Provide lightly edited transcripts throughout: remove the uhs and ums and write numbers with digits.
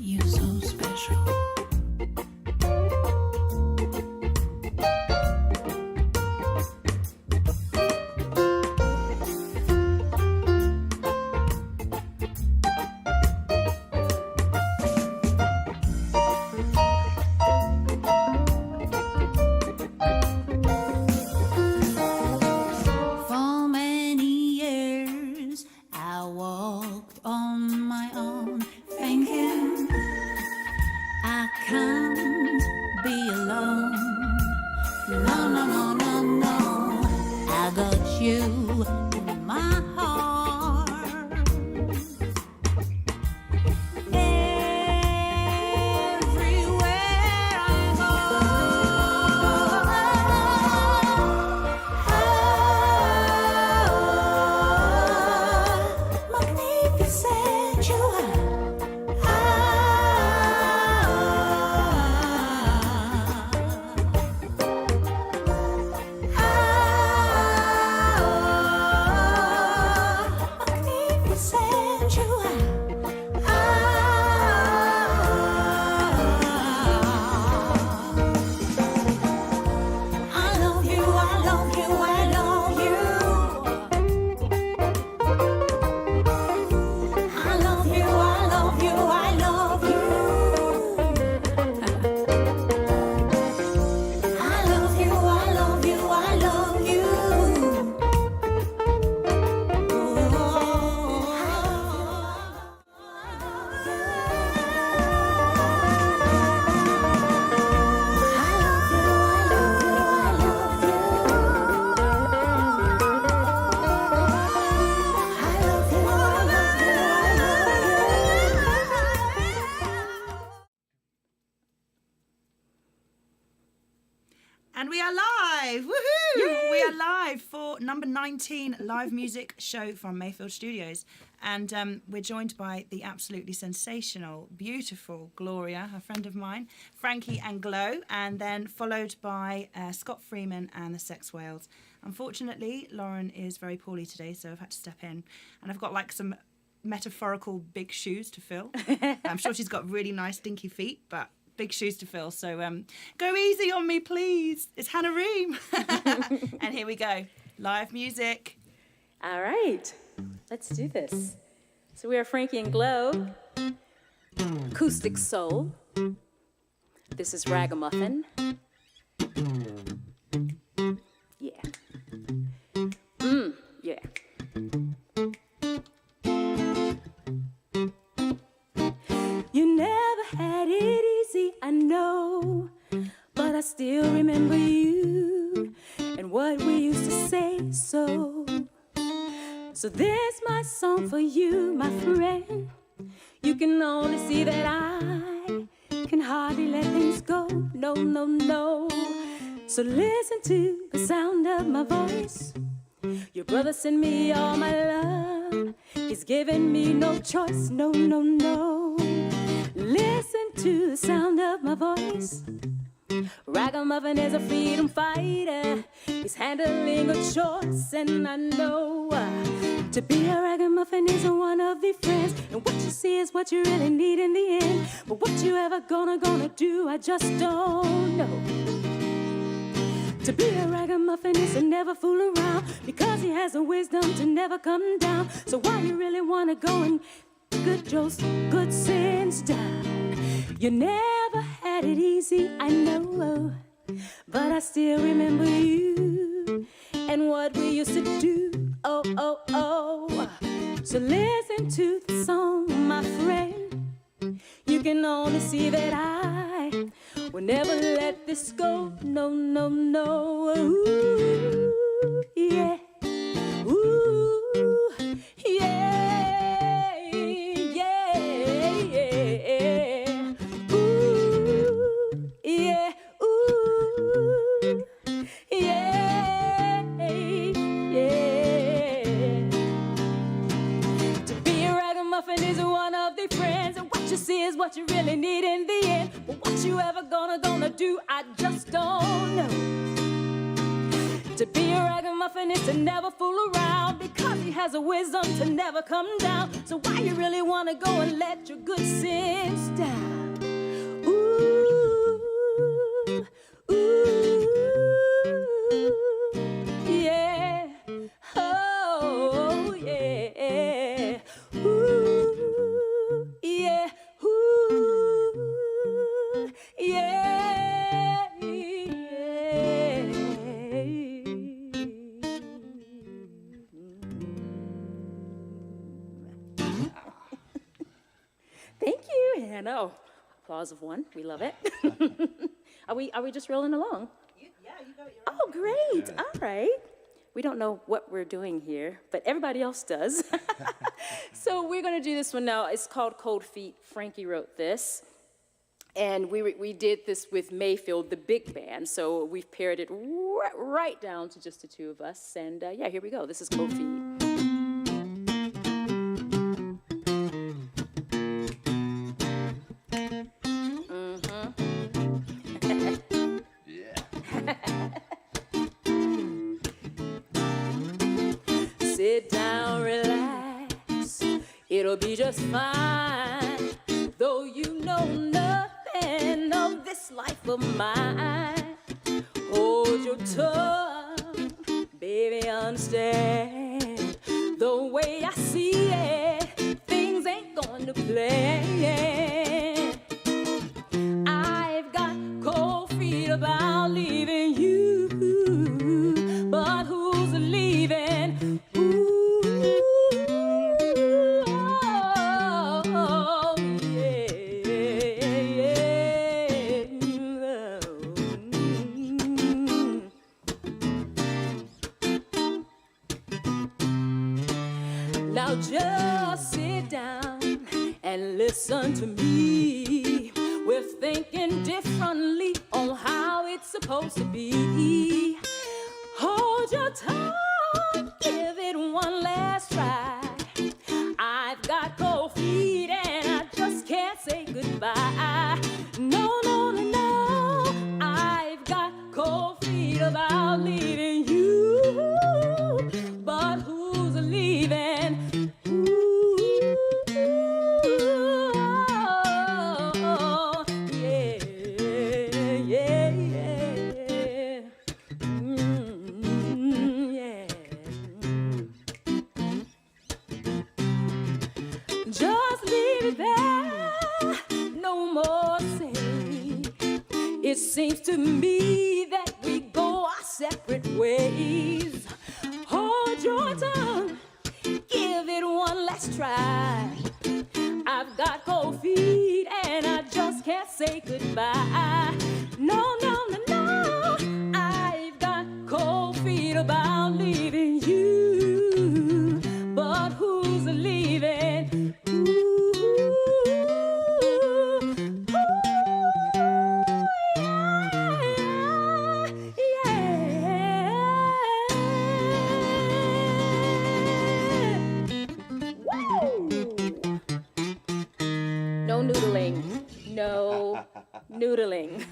You're so special. For many years I walked on my own, thinking I can't be alone. No, no, no, no, no. I got you in my heart. Everywhere I go, magnificent you magnificent you I love you, I love you, I love you. I love you, I love you, I love you. I love you, I love you, I love you. And we are live! Woohoo! We are live for number 19 live music show from Mayfield Studios. And we're joined by the absolutely sensational, beautiful Gloria, a friend of mine, Frankie and Glow, and then followed by Scott Freeman and the Sex Whales. Unfortunately, Lauren is very poorly today, so I've had to step in. And I've got like some metaphorical big shoes to fill. I'm sure she's got really nice dinky feet, but big shoes to fill. So go easy on me, please. It's Hannah Ream. And here we go. Live music. All right, let's do this. So we are Frankie and Glow, acoustic soul. This is Ragamuffin. Yeah. Yeah. You never had it easy, I know, but I still remember you and what we used to say so. So there's my song for you, my friend. You can only see that I can hardly let things go. No, no, no. So listen to the sound of my voice. Your brother sent me all my love. He's giving me no choice. No, no, no. Listen to the sound of my voice. Ragamuffin is a freedom fighter. He's handling a choice, and I know to be a ragamuffin isn't one of the friends. And what you see is what you really need in the end. But what you ever gonna do, I just don't know. To be a ragamuffin is to never fool around, because he has the wisdom to never come down. So why you really wanna go and good Joe's good sense down? You never had it easy, I know, but I still remember you and what we used to do. Oh, oh, oh. So listen to the song, my friend. You can only see that I will never let this go. No, no, no. Ooh, yeah. Ooh, yeah, yeah, yeah. Ooh, yeah, ooh, yeah, yeah. To be a ragamuffin is one of the friends, and what you see is what you really need in the end. But what you ever gonna do, I just don't know. To be a ragamuffin is to never fool around, because he has a wisdom to never come down. So why you really wanna go and let your good sense down? And oh, applause of one. We love it. Are we just rolling along? Yeah, you got your Oh, great. All right. We don't know what we're doing here, but everybody else does. So we're going to do this one now. It's called Cold Feet. Frankie wrote this. And we did this with Mayfield, the big band. So we've paired it right down to just the two of us. And yeah, here we go. This is Cold Feet. Sit down, relax, it'll be just fine. Though you know nothing of this life of mine, hold your tongue, baby, understand. The way I see it, things ain't going to play. I've got cold feet about leaving you, but who's leaving? Ooh, oh, Now just sit down and listen to me. We're thinking differently on how it's supposed to be. Hold your tongue, give it one last try. I've got cold feet and I just can't say goodbye. No, no, no, no. I've got cold feet about leaving you, but who's leaving? Ooh, oh, yeah, yeah, yeah. Yeah. Just leave it there, no more saying. It seems to me that we go our separate ways. Hold your tongue, give it one last try. I've got cold feet and I just can't say goodbye. No, no, no, no. I've got cold feet about leaving you, but who's leaving? Ooh, yeah, Woo! No noodling. No noodling.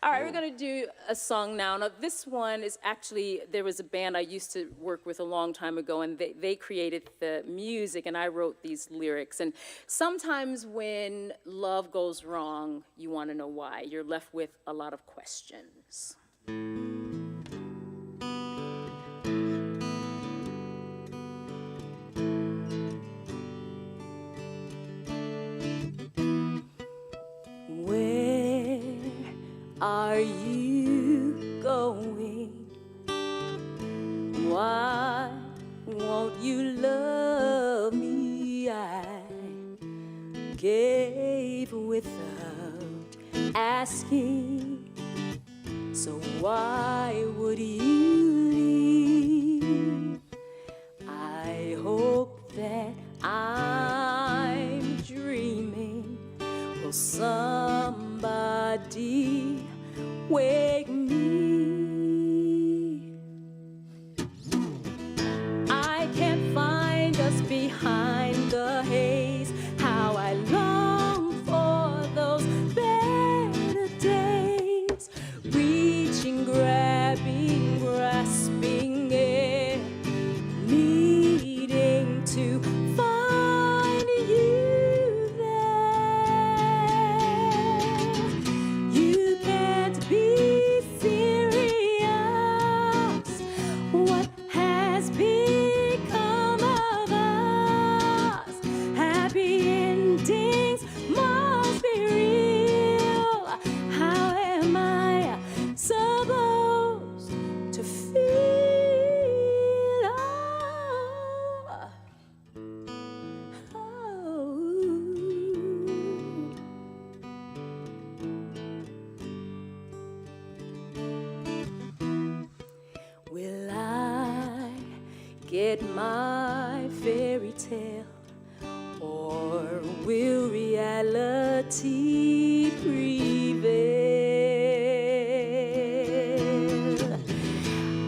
All right, we're going to do a song now. Now, this one is actually, there was a band I used to work with a long time ago, and they created the music, and I wrote these lyrics. And sometimes when love goes wrong, you want to know why. You're left with a lot of questions. Where are you going? Why won't you love me? I gave without asking, so why would you leave? I hope that I'm dreaming. Will somebody wake me? I can't find us behind the haze. How I long for those better days. Reaching, grabbing, grasping air, needing to find you there. You can't be seen get my fairy tale, or will reality prevail?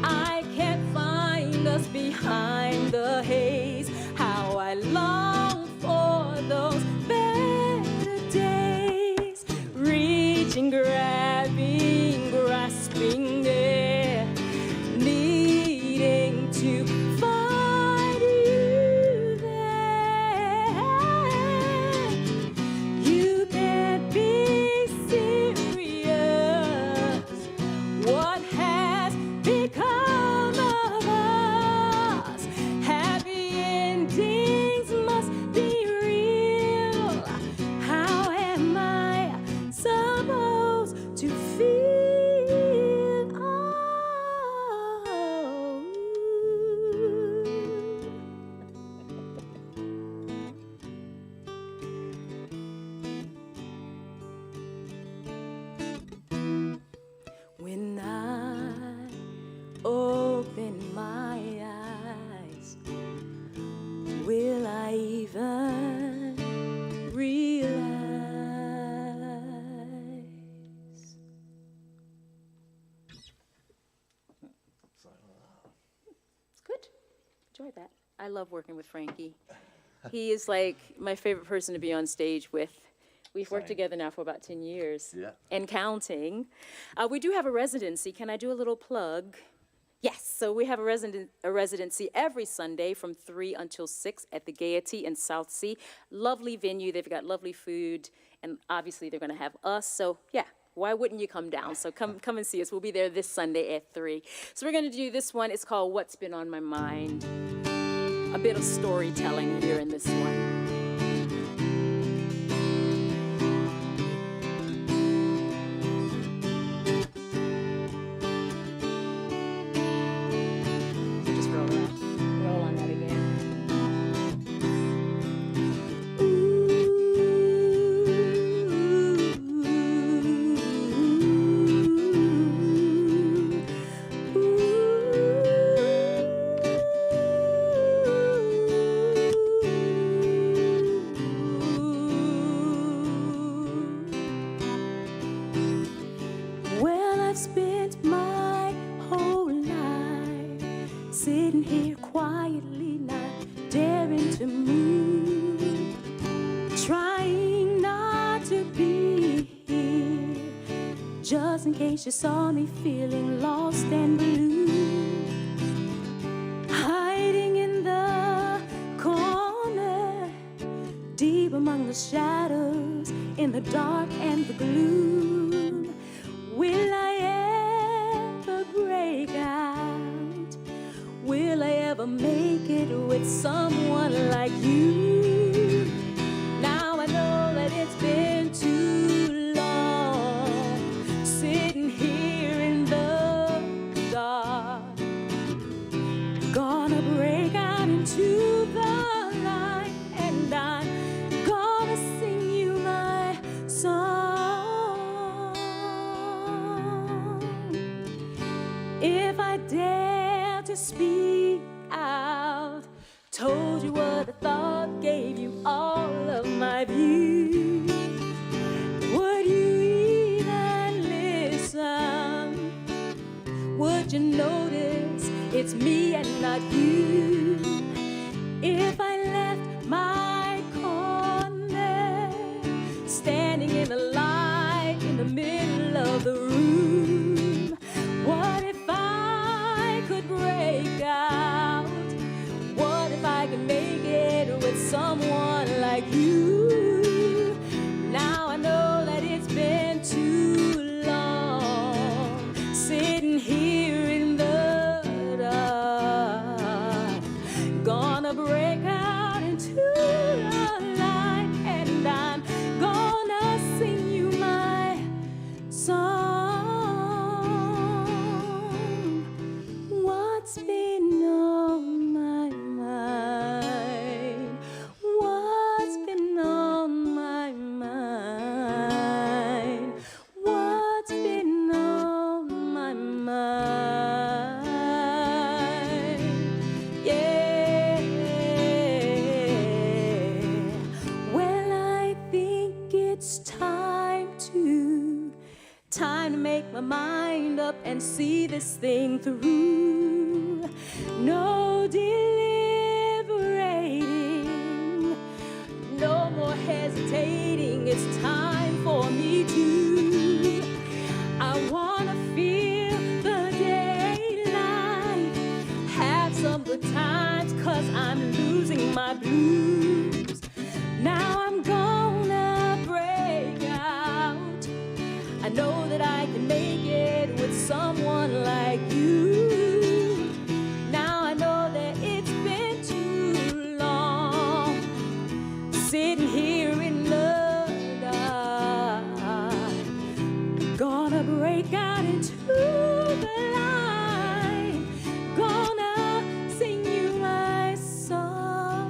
I can't find us behind the haze. How I long for those better days. Reaching, grabbing, grasping there, needing to find you there. You can't be serious. What has become of us? Happy endings must be real. How am I supposed to feel? Oh. When I open my eyes, will I even realize? It's good. Enjoyed that. I love working with Frankie. He is like my favorite person to be on stage with. We've worked together now for about 10 years. Yeah. And counting. We do have a residency. Can I do a little plug? Yes, so we have a residency every Sunday from 3 until 6 at the Gaiety in South Sea. Lovely venue. They've got lovely food, and obviously they're going to have us. So yeah, why wouldn't you come down? So come and see us. We'll be there this Sunday at 3. So we're going to do this one. It's called What's Been on My Mind. A bit of storytelling here in this one. Just roll that. Roll on that again. Well, I've spent my whole life sitting here quietly, not daring to move, trying not to be here, just in case you saw me feeling lost and blue, hiding in the corner, deep among the shadows, in the dark and the gloom. Will I ever break out? Will I ever make it with someone like you? Now I know that it's been too long, sitting here in the dark. Gonna break out into the light, and I'm gonna sing you my song. If I dare to speak out, told you what I thought, gave you all of my views, would you even listen? Would you notice it's me and not you? If I left my corner, standing in the light in the middle of the room, what if I could break out? What if I could make it with someone like you? it's time to make my mind up and see this thing through. No deliberating, no more hesitating. It's time for me to. I wanna feel the daylight, have some good times, 'cause I'm losing my blues. Now I'm gonna break out. I know that I can make it with someone like you. Now I know that it's been too long sitting here in the dark. Gonna break out into the light. Gonna sing you my song.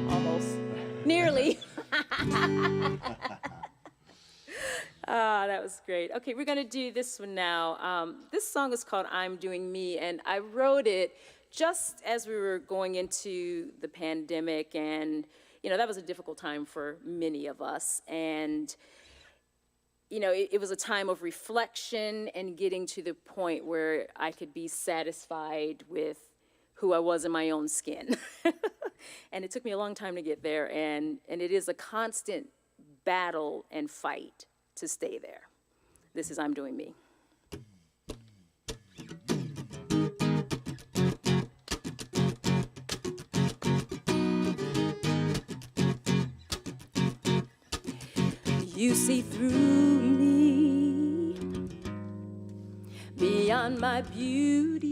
Almost. Nearly. Ah, that was great. Okay, we're gonna do this one now. This song is called I'm Doing Me, and I wrote it just as we were going into the pandemic, and that was a difficult time for many of us. And it was a time of reflection and getting to the point where I could be satisfied with who I was in my own skin. And it took me a long time to get there, and it is a constant battle and fight to stay there. This is I'm Doing Me. You see through me, beyond my beauty,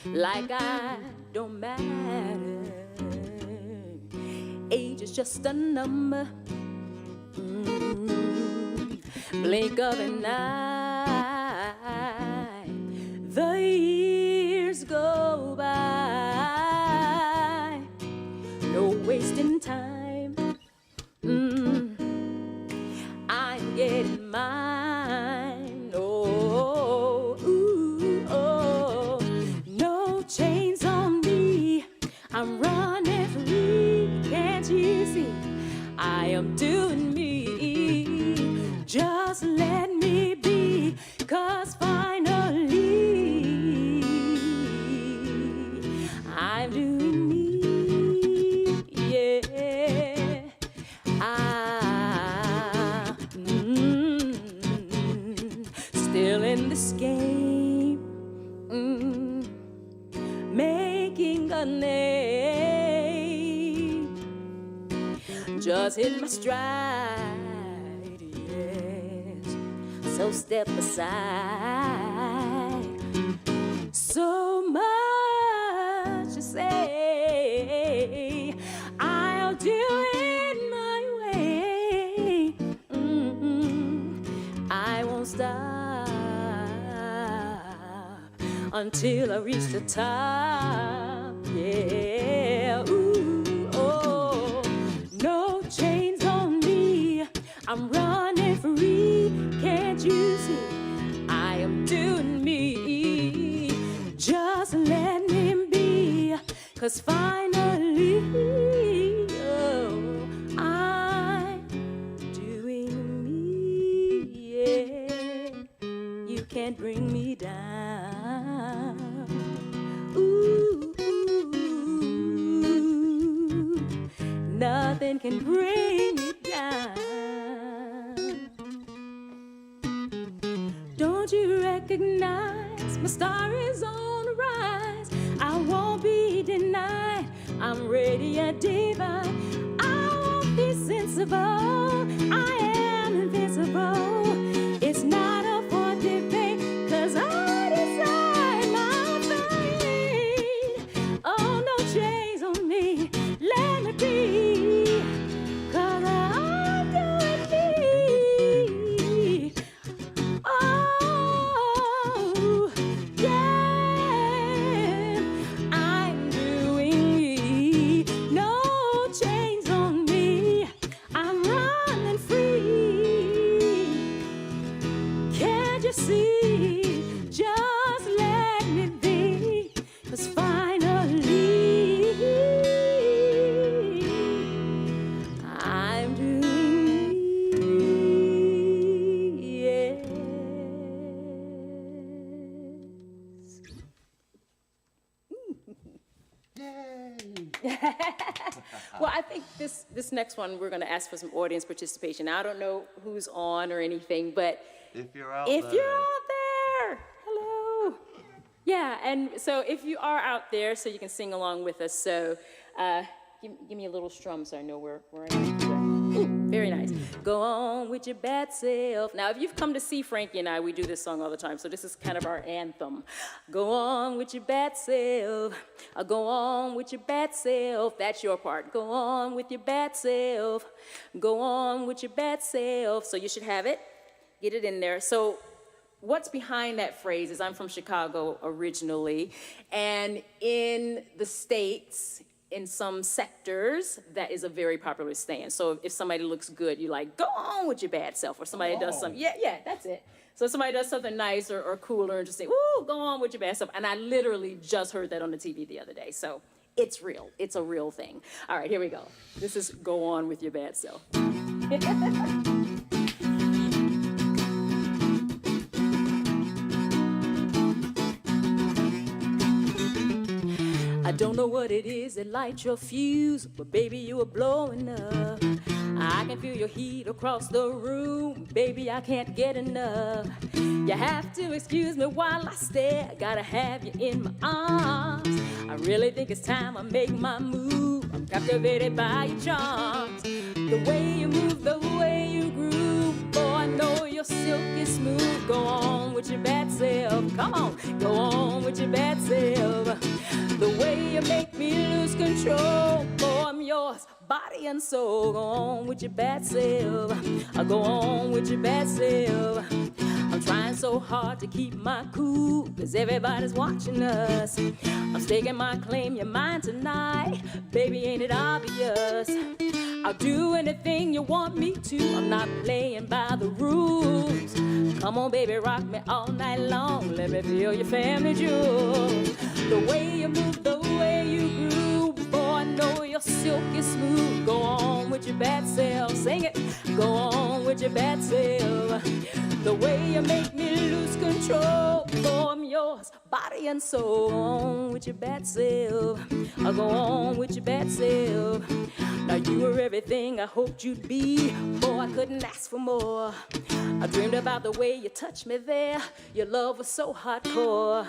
like I don't matter. Age is just a number. Blink of an eye, the years go by. No wasting time. I'm getting mine. Oh, ooh, oh. No chains on me. I'm running free. Can't you see? I am doing me. Just let me be, 'cause finally I'm doing me. Yeah. Still in this game, making a name. Just hit my stride, yes. So step aside. So much to say, I'll do it my way. I won't stop until I reach the top. Yeah. Ooh, oh. No chains on me. I'm running free. Can't you see? I am doing me. Just let me be, 'cause finally, oh, I'm doing me. Yeah. You can't bring me down. Ooh, nothing can bring me down. Don't you recognize my star is on the rise? I won't be denied. I'm radiant divine. I won't be sensible. I am invincible. It's not up for debate, 'cause I decide my fate. Oh, no chains on me. Let me be. this next one, we're going to ask for some audience participation. I don't know who's on or anything, but If you're out if there. you're out there, hello. Yeah, and so if you are out there, so you can sing along with us. So give me a little strum so I know where I am. Ooh, very nice. Go on with your bad self. Now, if you've come to see Frankie and I, we do this song all the time, so this is kind of our anthem. Go on with your bad self. Go on with your bad self. That's your part. Go on with your bad self. Go on with your bad self. So you should have it. Get it in there. So what's behind that phrase is I'm from Chicago originally, and in the States, in some sectors, that is a very popular saying. So if somebody looks good, you're like, go on with your bad self. Or somebody does something, yeah, that's it. So if somebody does something nice or cool or interesting, ooh, go on with your bad self. And I literally just heard that on the TV the other day. So it's real. It's a real thing. All right, here we go. This is go on with your bad self. I don't know what it is that lights your fuse, but baby, you are blowing up. I can feel your heat across the room, baby, I can't get enough. You have to excuse me while I stare, I gotta have you in my arms. I really think it's time I make my move, I'm captivated by your charms. The way you move, the way you groove, boy, I know your silky smooth. Go on with your bad self, come on, go on with your bad self. The way you make me lose control, boy, I'm yours, body and soul. Go on with your bad self. I go on with your bad self. I'm trying so hard to keep my cool, cause everybody's watching us. I'm staking my claim, you're mine tonight. Baby, ain't it obvious? I'll do anything you want me to. I'm not playing by the rules. Come on, baby, rock me all night long. Let me feel your family jewels. The way you move, the way you groove, boy, I know you're silky smooth. Go on with your bad self, sing it. Go on with your bad self. The way you make me lose control, boy, I'm yours, body and soul. Go on with your bad self. I'll go on with your bad self. Now you were everything I hoped you'd be. Boy, I couldn't ask for more. I dreamed about the way you touched me there. Your love was so hardcore.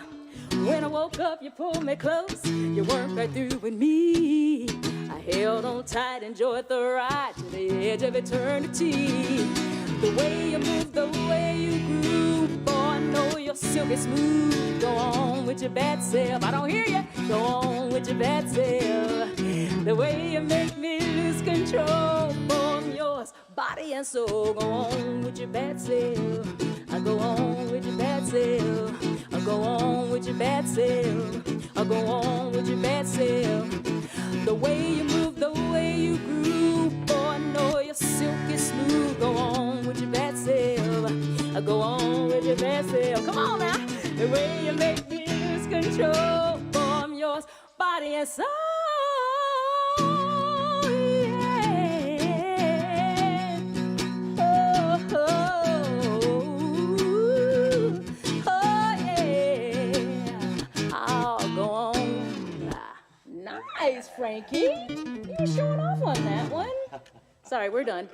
When I woke up, you pulled me close. You weren't right through with me. I held on tight, enjoyed the ride to the edge of eternity. The way you move, the way you groove, boy, I know you're silky smooth. Go on with your bad self. I don't hear you. Go on with your bad self. The way you make me lose control, boy, I'm yours, body and soul. Go on with your bad self. I go on with your bad self. I go on with your bad self. I go on with your bad self. The way you move, the way you groove, boy, I know you're silky smooth. Go on with your bad self. I go on with your bad self. Come on now. The way you make me lose control, boy, I'm yours, body and soul. Nice, Frankie. You were showing off on that one. Sorry, we're done.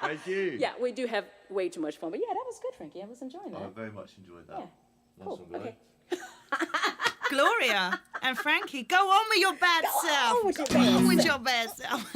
Thank you. Yeah, we do have way too much fun. But yeah, that was good, Frankie. I was enjoying that. I very much enjoyed that. Yeah. Nice Cool. one, guy. Okay. Gloria and Frankie, go on with your bad self. on with your Go bad on with self. your bad self.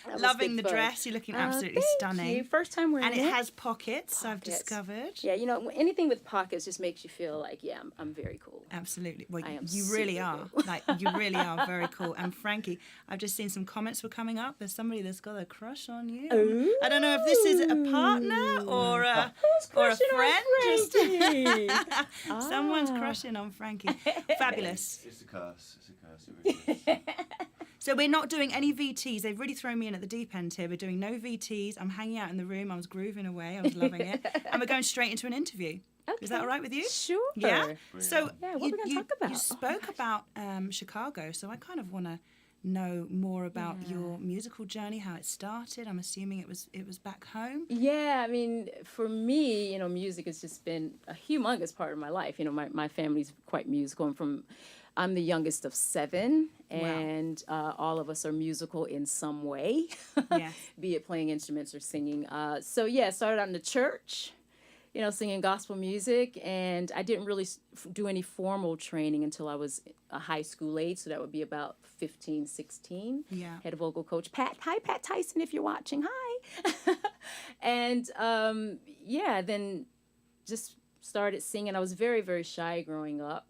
was Loving good the fun. dress. You're looking absolutely Thank stunning. you. First time wearing And it. it has pockets, I've Pockets. discovered. Yeah, you know, anything with pockets just makes you feel like, yeah, I'm very cool. Absolutely. Well, I am you really super are. cool. Like, you really are very cool. And Frankie, I've just seen some comments were coming up. There's somebody that's got a crush on you. Ooh. I don't know if this is a partner or a Crushing on friend. Just Frankie? someone's crushing on Frankie. Fabulous. It's a curse. It's a curse. It really is. So we're not doing any VTs. They've really thrown me in at the deep end here. We're doing no VTs. I'm hanging out in the room. I was grooving away. I was loving it. And we're going straight into an interview. Is that all right with you? Sure. Yeah. So Yeah, what are we gonna talk about? You spoke about Chicago, so I kind of want to know more about your musical journey, how it started. I'm assuming it was back home. Yeah, I mean, for me, you know, music has just been a humongous part of my life. You know, my family's quite musical. I'm from I'm the youngest of 7, and all of us are musical in some way, Yeah. be it playing instruments or singing. So yeah, started out in the church, singing gospel music, and I didn't really do any formal training until I was a high school age, so that would be about 15, 16. Yeah. Had a vocal coach, Pat. Hi, Pat Tyson, if you're watching. Hi. And then just started singing. I was very, very shy growing up.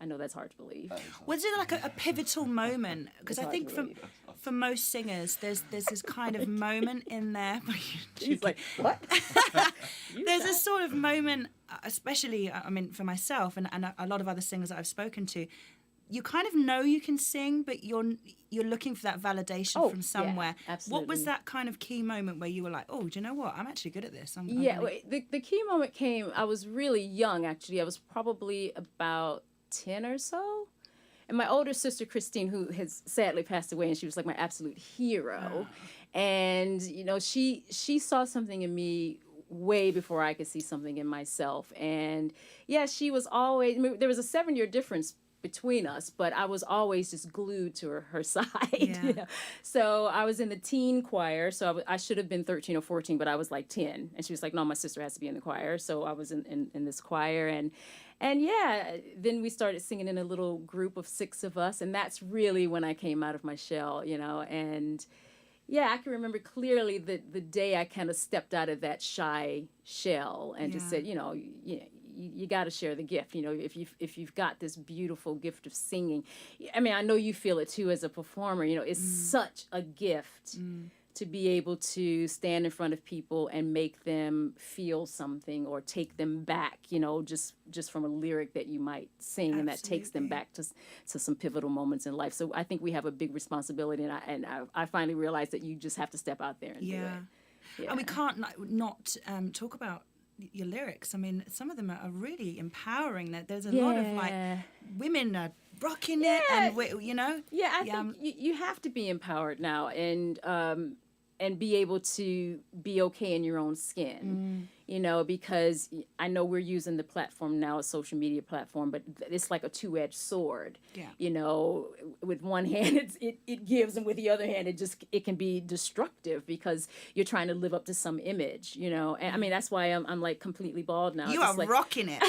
I know that's hard to believe. Was it like a pivotal moment? Because I hard think to believe. for most singers, there's this kind of moment in there. He's like, what? There's a sort of moment, especially, I mean, for myself and a lot of other singers that I've spoken to, you kind of know you can sing, but you're looking for that validation from somewhere. Yeah, absolutely. What was that kind of key moment where you were like, oh, do you know what? I'm actually good at this. The key moment came, I was really young, actually. I was probably about 10 or so. And my older sister, Christine, who has sadly passed away, and she was like my absolute hero. And, she saw something in me way before I could see something in myself. And yeah, she was always, there was a 7-year difference between us, but I was always just glued to her side. Yeah. So I was in the teen choir, so I should have been 13 or 14, but I was like 10. And she was like, no, my sister has to be in the choir. So I was in this choir, and yeah, then we started singing in a little group of 6 of us, and that's really when I came out of my shell, and yeah, I can remember clearly the day I kind of stepped out of that shy shell and just said, you got to share the gift. If you've got this beautiful gift of singing, I mean, I know you feel it too as a performer. It's such a gift to be able to stand in front of people and make them feel something or take them back. Just from a lyric that you might sing, and that takes them back to some pivotal moments in life. So I think we have a big responsibility, and I finally realized that you just have to step out there and do it. Yeah. And we can't not talk about your lyrics. I mean, some of them are really empowering. There's a lot of women are rocking it, and Yeah, I think you have to be empowered now, and be able to be okay in your own skin, because I know we're using the platform now, a social media platform, but it's like a two-edged sword. Yeah. With one hand it gives, and with the other hand it can be destructive because you're trying to live up to some image, and I mean that's why I'm like completely bald now. You are rocking it.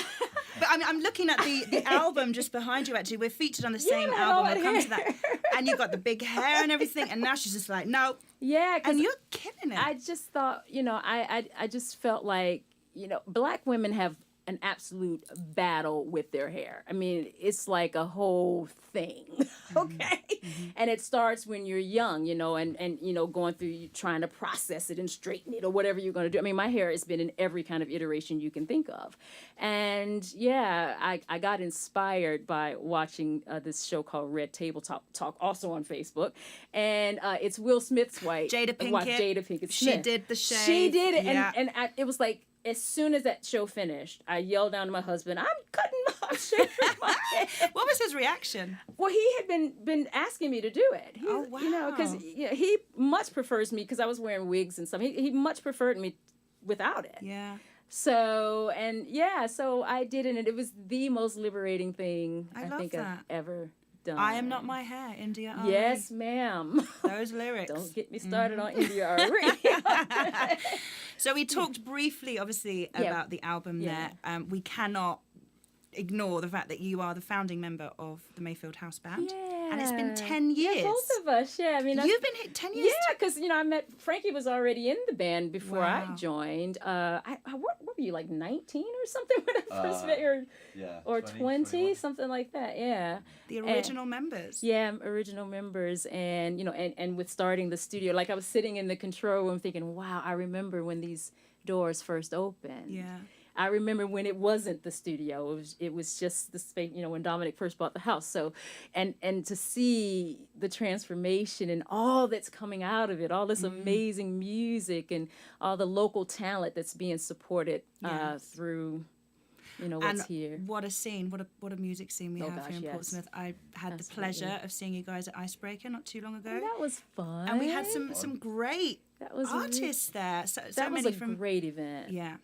But I'm looking at the album just behind you. Actually, we're featured on the same album. We'll come to that. And you've got the big hair and everything. And now she's just like, no. Yeah, and you're killing it. I just thought, I just felt like, Black women have an absolute battle with their hair. I mean, it's like a whole thing, okay? Mm-hmm. And it starts when you're young, and going through trying to process it and straighten it or whatever you're going to do. I mean, my hair has been in every kind of iteration you can think of. And yeah, I got inspired by watching this show called Red Table Talk, also on Facebook. And it's Will Smith's wife. Jada Pinkett. She did the shave. She did it. Yeah. And it was like, as soon as that show finished, I yelled down to my husband, I'm shaving my hair. What was his reaction? Well, he had been asking me to do it. Wow. Because he much prefers me, because I was wearing wigs and stuff. He much preferred me without it. Yeah. So I did it, and it was the most liberating thing I think I've ever done. I am not my hair, India Ari. Yes, ma'am. Those lyrics. Don't get me started on India Ari. So we talked briefly, obviously, about the album there. We cannot ignore the fact that you are the founding member of the Mayfield House Band. Yeah. And it's been 10 years. Yeah, both of us, I mean, you've been hit 10 years? Yeah, because, I met, Frankie was already in the band before I joined. What were you, like 19 or something when I first met you? Or 20, something like that, yeah. The original members. Yeah, original members. And, and with starting the studio, like I was sitting in the control room thinking, wow, I remember when these doors first opened. Yeah. I remember when it wasn't the studio. It was just the space, when Dominic first bought the house. So, and to see the transformation and all that's coming out of it, all this amazing music and all the local talent that's being supported through, what's and here. What a scene! What a music scene we have here in Portsmouth. I had the pleasure of seeing you guys at Icebreaker not too long ago. And that was fun. And we had some great artists there. So that was many a great event. Yeah.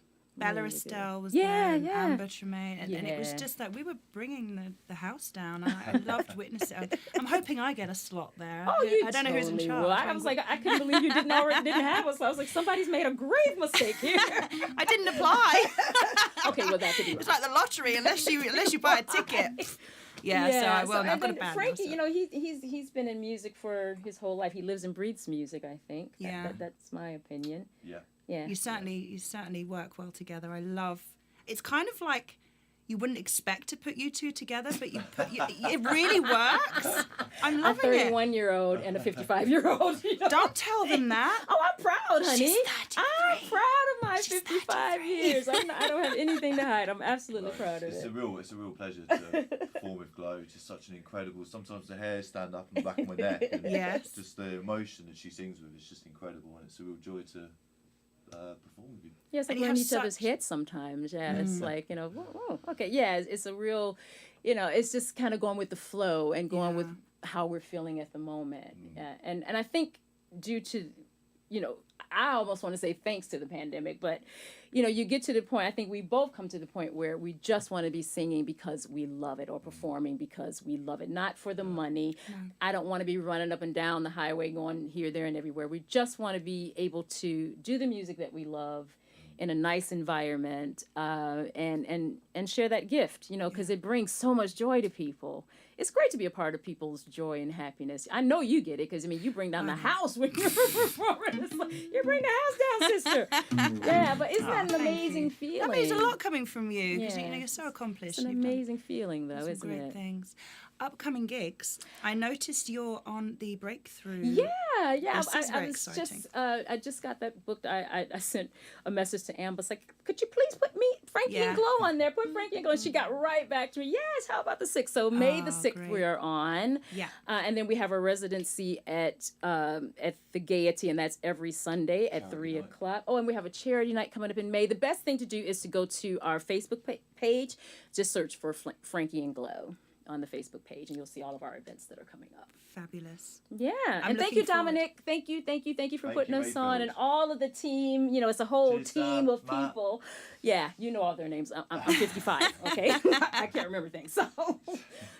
Bella Estelle was Yeah, there, and yeah. Amber Tremaine, and it was Yeah. just like we were bringing the house down. I loved witnessing it. I'm hoping I get a slot there. Oh, you I don't know who's in totally charge. will. I was like, I couldn't believe you didn't have us. I was like, somebody's made a grave mistake here. I didn't apply. Okay, well, that could be right. It's like the lottery, unless you buy a ticket. Yeah, so I will. I've got a band. Frankie, you know, he's been in music for his whole life. He lives and breathes music, I think. Yeah. That's my opinion. Yeah. Yeah. You certainly work well together. I love. It's kind of like you wouldn't expect to put you two together, but it really works. I'm A loving it. 31-year-old and a 55-year-old. You know? Don't tell them that. Oh, I'm proud, honey. She's 33. I'm proud of my She's 55 33. years. I don't have anything to hide. I'm absolutely proud of It's it. a real pleasure to perform with Glow. It's just such an incredible. Sometimes the hairs stand up on the back of my neck, and Yes. just the emotion that she sings with is just incredible, and it's a real joy to perform with you. Yeah, it's like And you we're in have each other's such- heads sometimes. Yeah, it's like, you know, whoa, okay, yeah, it's a real, you know, it's just kind of going with the flow and going with how we're feeling at the moment. Yeah, and I think due to, you know, I almost want to say thanks to the pandemic, but, you know, you get to the point, I think we both come to the point where we just want to be singing because we love it or performing because we love it, not for the money. I don't want to be running up and down the highway going here, there, and everywhere. We just want to be able to do the music that we love in a nice environment and share that gift, you know, because it brings so much joy to people. It's great to be a part of people's joy and happiness. I know you get it because, I mean, you bring down the house when you're performing. It's like, you bring the house down, sister. Yeah, but isn't that an thank amazing you. feeling? That means a lot coming from you because Yeah. you know you're so accomplished. It's an You've done amazing feeling, though, some isn't great it? things. Upcoming gigs. I noticed you're on the Breakthrough. Yeah. This is very I was exciting. just, I just got that booked. I sent a message to Amber. It's like, could you please put me, Frankie Yeah. and Glow on there? Put Frankie and Glow. And she got right back to me. Yes, how about the 6th? So May the 6th great. we are on. Yeah. And then we have a residency at the Gaiety, and that's every Sunday at 3 o'clock. Oh, and we have a charity night coming up in May. The best thing to do is to go to our Facebook page. Just search for Frankie and Glow on the Facebook page, and you'll see all of our events that are coming up. Fabulous. Yeah, I'm and thank you, looking forward. Dominic. Thank you for Thank putting you, us on, Mayfield. and all of the team. You know, it's a whole Cheers, team Sam, of Matt. people. Yeah, you know all their names. I'm 55. Okay, I can't remember things. So,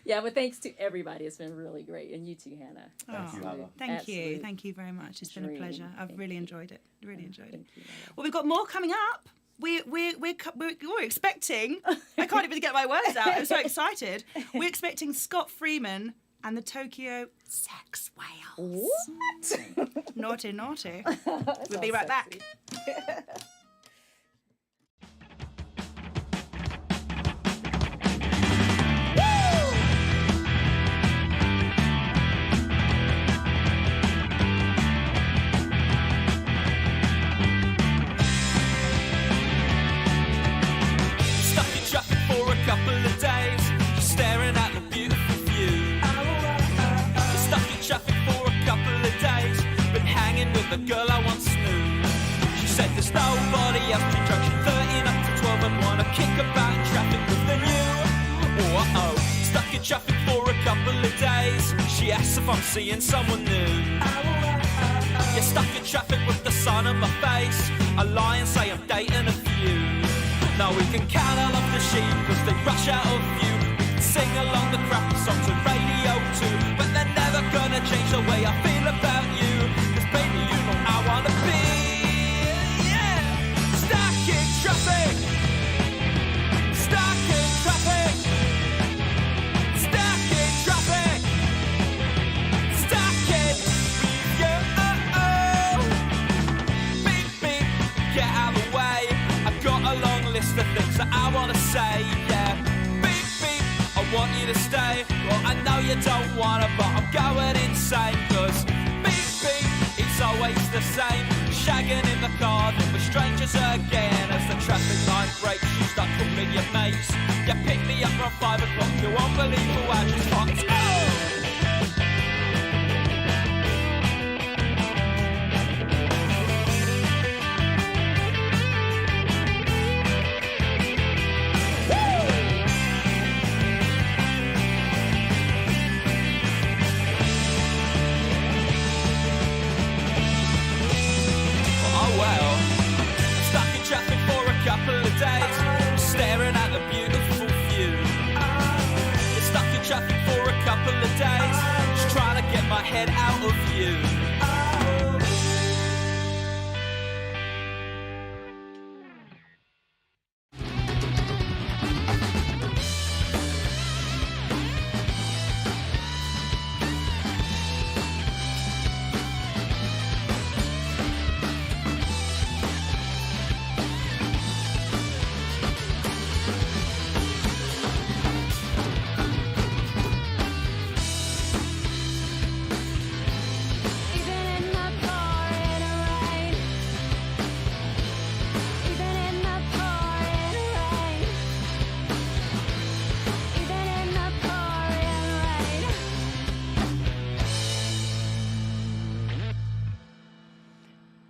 yeah, but thanks to everybody. It's been really great, and you too, Hannah. Thank you, Hannah. Thank you. Absolute Thank you very much. It's been a dream. pleasure. I've Thank really you. enjoyed it. Really enjoyed it. Thank you. Well, we've got more coming up. We're expecting. I can't even get my words out. I'm so excited. We're expecting Scott Freeman and the Tokyo Sex Whales. What? Naughty, naughty. That's We'll all be right back. sexy. Stuck in traffic for a couple of days, just staring at the beautiful view. You're stuck in traffic for a couple of days, been hanging with the girl I once knew. She said there's nobody else to junction 13 up to 12 and wanna kick about in traffic with the new. Oh, stuck in traffic for a couple of days. She asks if I'm seeing someone new. You're stuck in traffic with the sun on my face. I lie and say I'm dating a few. Now we can count all of the sheep cause they rush out of view. We can sing along the crappy songs on radio too, but they're never gonna change the way I feel about you. Cause baby, you know I wanna be, yeah. Stuck in traffic. Stuck in traffic. Stuck in traffic. Stuck in you. Beep beep, get out of the way. I've got a long list of things that I wanna say, yeah. Beep beep, I want you to stay. Well, I know you don't wanna, but I'm going insane. Cause beep beep, it's always the same. Shagging in the car, then we're strangers again. As the traffic light breaks, you start calling your mates. You pick me up around 5 o'clock, you won't believe who I just fucked. Oh! Oh well, stuck in traffic for a couple of my head out of view.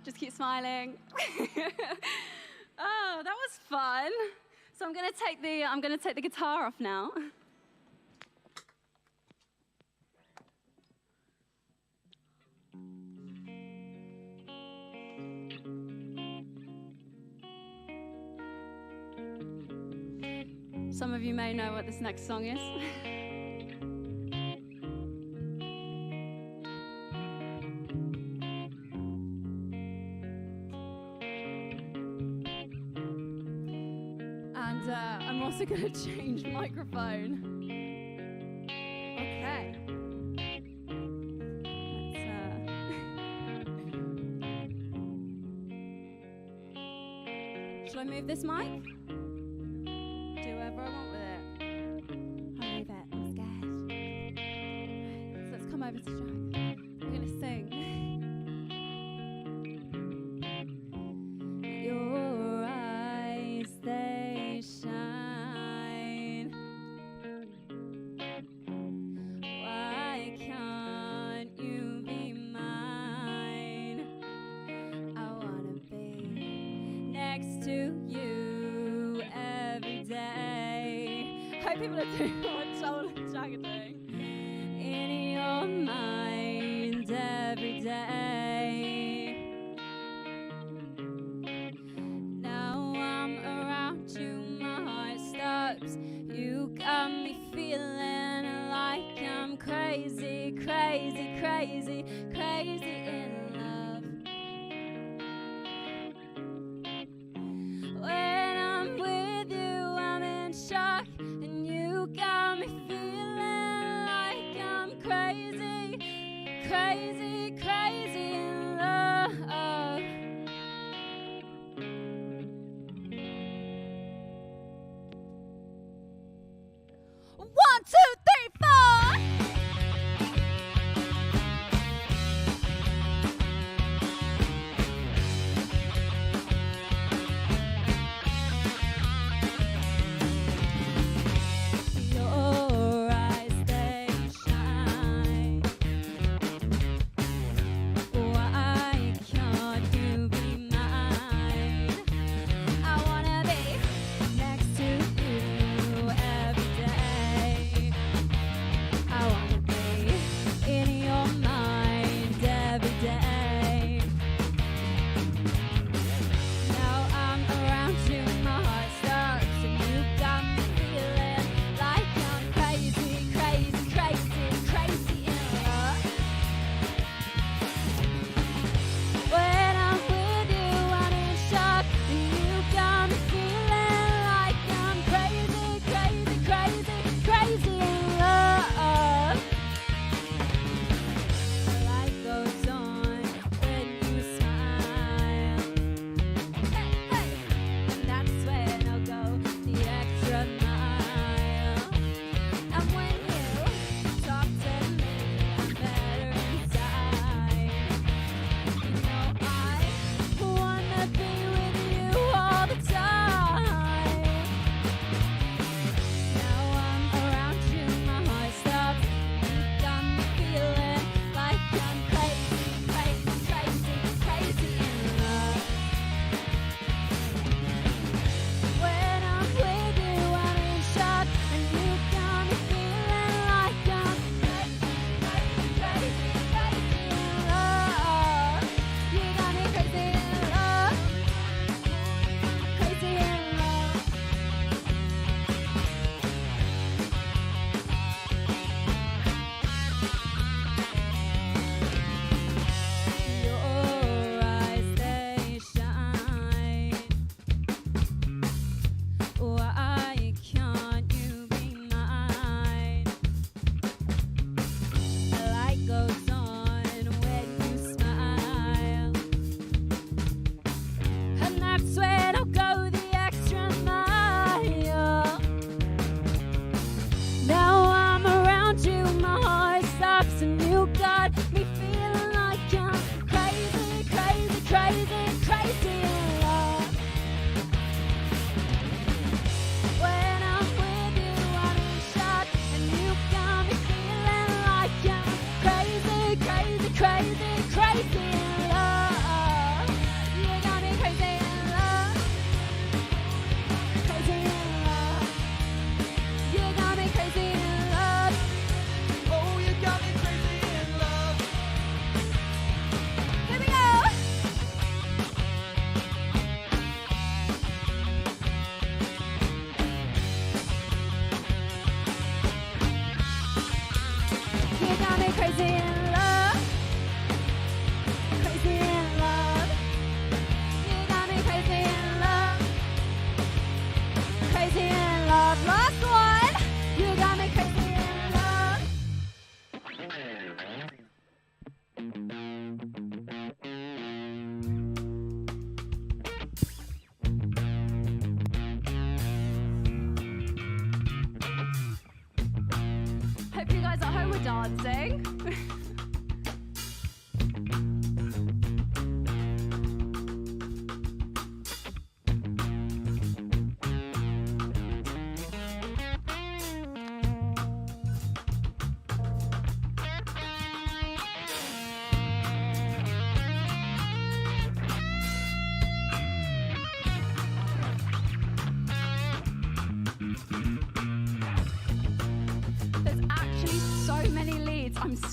Just keep smiling. Oh, that was fun. So I'm gonna take the guitar off now. Some of you may know what this next song is. And I'm also going to change microphone. Okay. Shall I move this mic? Do whatever I want with it. I'll move it. I'm scared. So let's come over to Jack. We're going to sing. Your eyes, they shine. Why can't you be mine? I wanna be next to you every day. Hope people are doing what Joel and Jack are doing. In your mind every day. Now I'm around you, my heart stops. You got me feeling like I'm crazy, crazy, crazy, crazy in love. When I'm with you, I'm in shock, and you got me feeling like I'm crazy, crazy, crazy in love. 1, 2, 3, 4. Your eyes, they shine.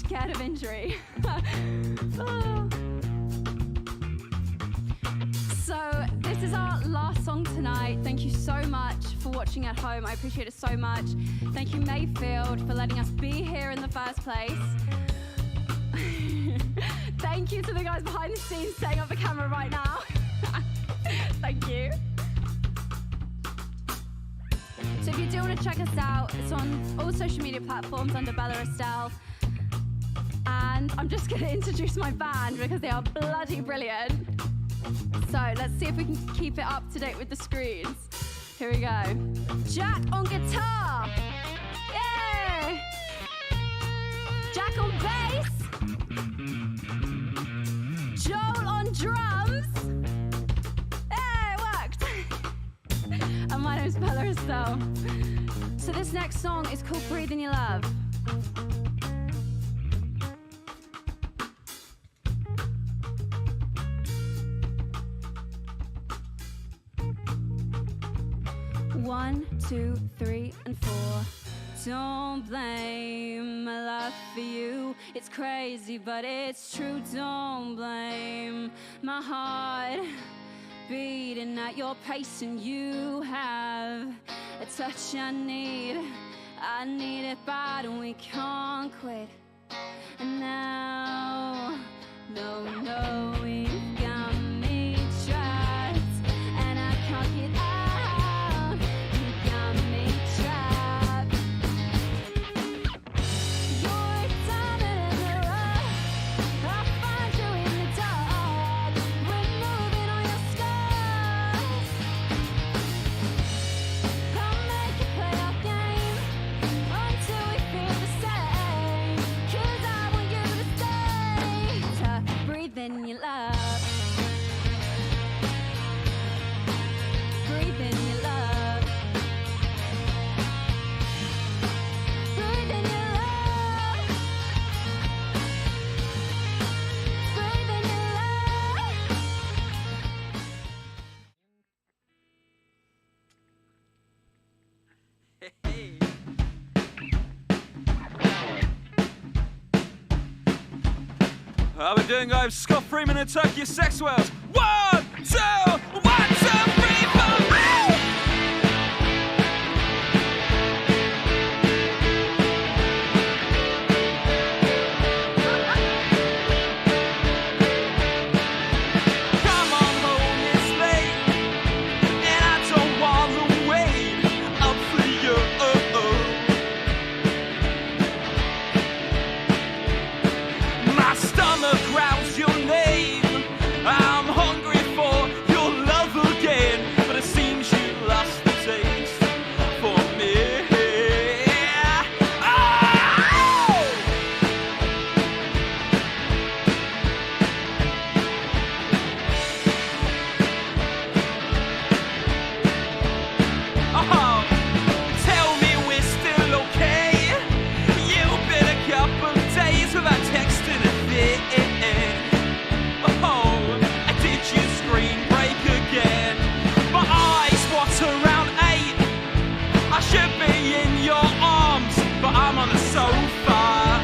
scared of injury. Oh. So this is our last song tonight. Thank you so much for watching at home. I appreciate it so much. Thank you, Mayfield, for letting us be here in the first place. Thank you to the guys behind the scenes setting up the camera right now. Thank you. So if you do want to check us out, it's on all social media platforms under Bella Estelle. And I'm just going to introduce my band because they are bloody brilliant. So let's see if we can keep it up to date with the screens. Here we go. Jack on guitar. Yay! Jack on bass. Joel on drums. Hey, it worked. And my name's Bella Estelle. So this next song is called Breathe in Your Love. One, two, three, and four. Don't blame my love for you. It's crazy, but it's true. Don't blame my heart beating at your pace, and you have a touch I need. I need it bad, and we can't quit. And now, no, we've got me trapped, and I can't get out. In your love, breathe in your love, breathe in your love, breathe in your love. Hey. How we doing, guys? Scott Freeman and Turkey Sex Whales. 1, 2, 1, 2, 3, 4. Come on home, it's late, and I don't wanna wait up for you. My stomach growls your name. I'm hungry for your love again, but it seems you lost the taste for me. Oh, tell me we're still okay. You've been a couple days without texting a bit. Oh, did you screen break again? My eyes water around 8. I should be in your arms, but I'm on the sofa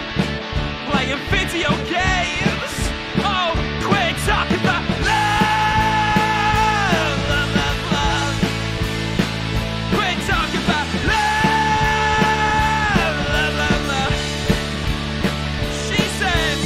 playing video games. Oh, quit talking about love, love, love, love. Quit talking about love, love, love, love. She says.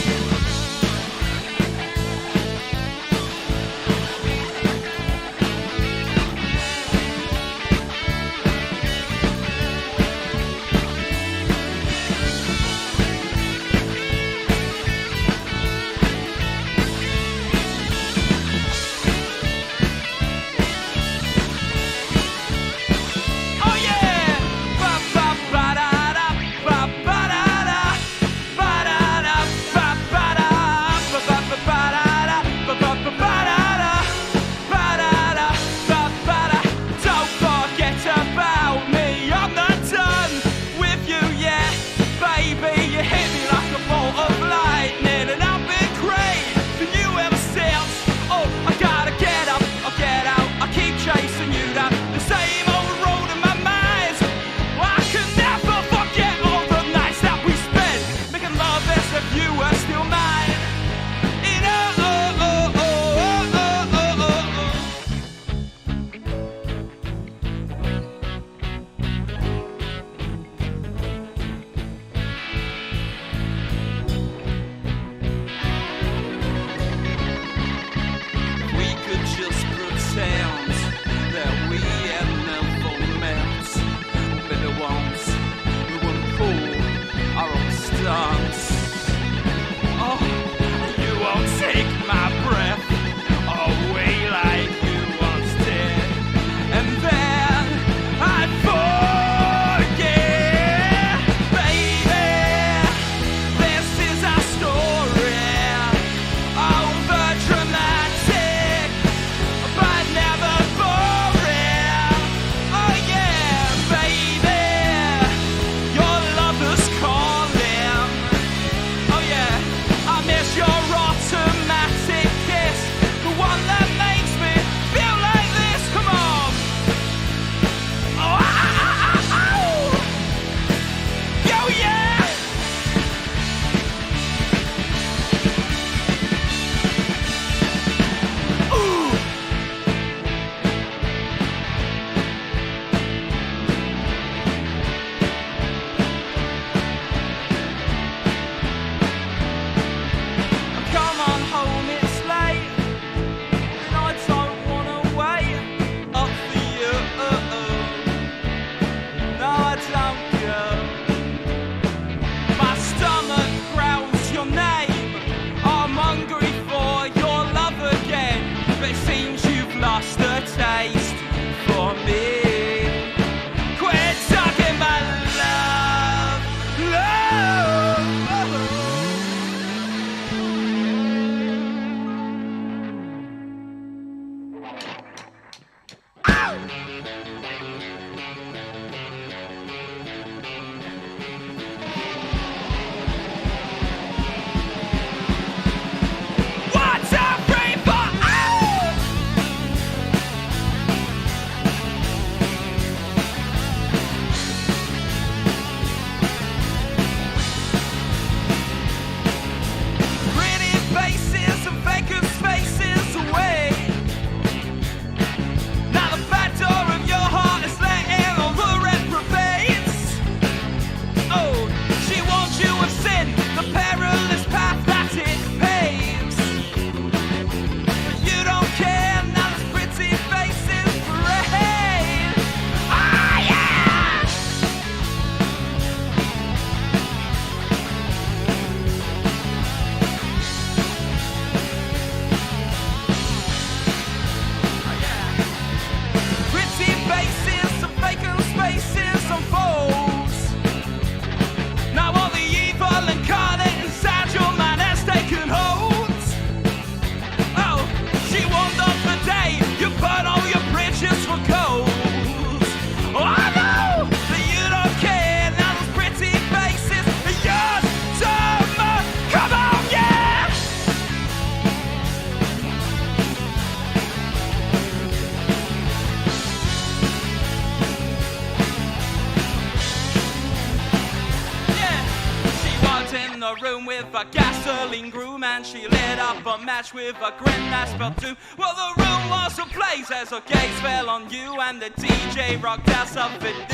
with a gasoline groom, and she lit up a match with a grin that spelled doom. Well, the room was ablaze as her gaze fell on you, and the DJ rocked out something new.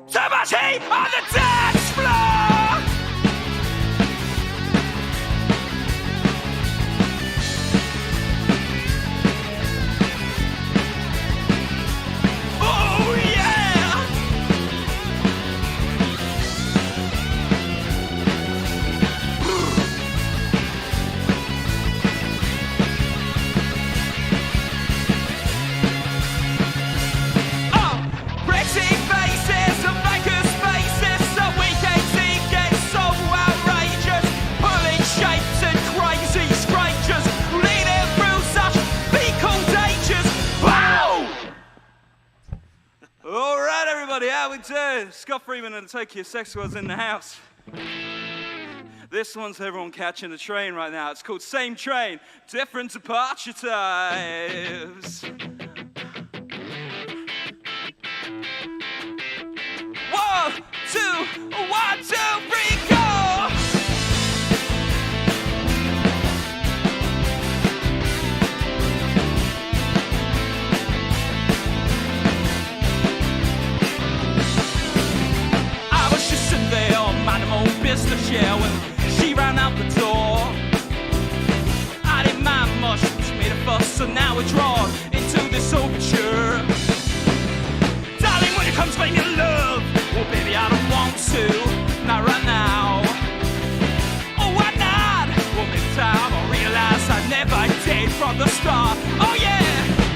Too much heat on the dance floor! Oh yeah! Oh, pretty faces and vacant spaces, so we can't see get so outrageous, pulling shapes and crazy strangers, leading through such fecal dangers. Wow! All right, everybody, how we doing? Scott Freeman and Tokyo Sex was in the house. This one's everyone catching the train right now. It's called Same Train, Different Departure Times. 1, 2, 1, 2, 3, go! I was just sitting there on my own business, yeah, when she ran out the door. I didn't mind much, she made a fuss, so now we're drawn into this overture. Darling, when it comes to making love, well, baby, I don't want to, not right now. Oh, why not? Well, maybe time I'll realize I never did from the start. Oh, yeah,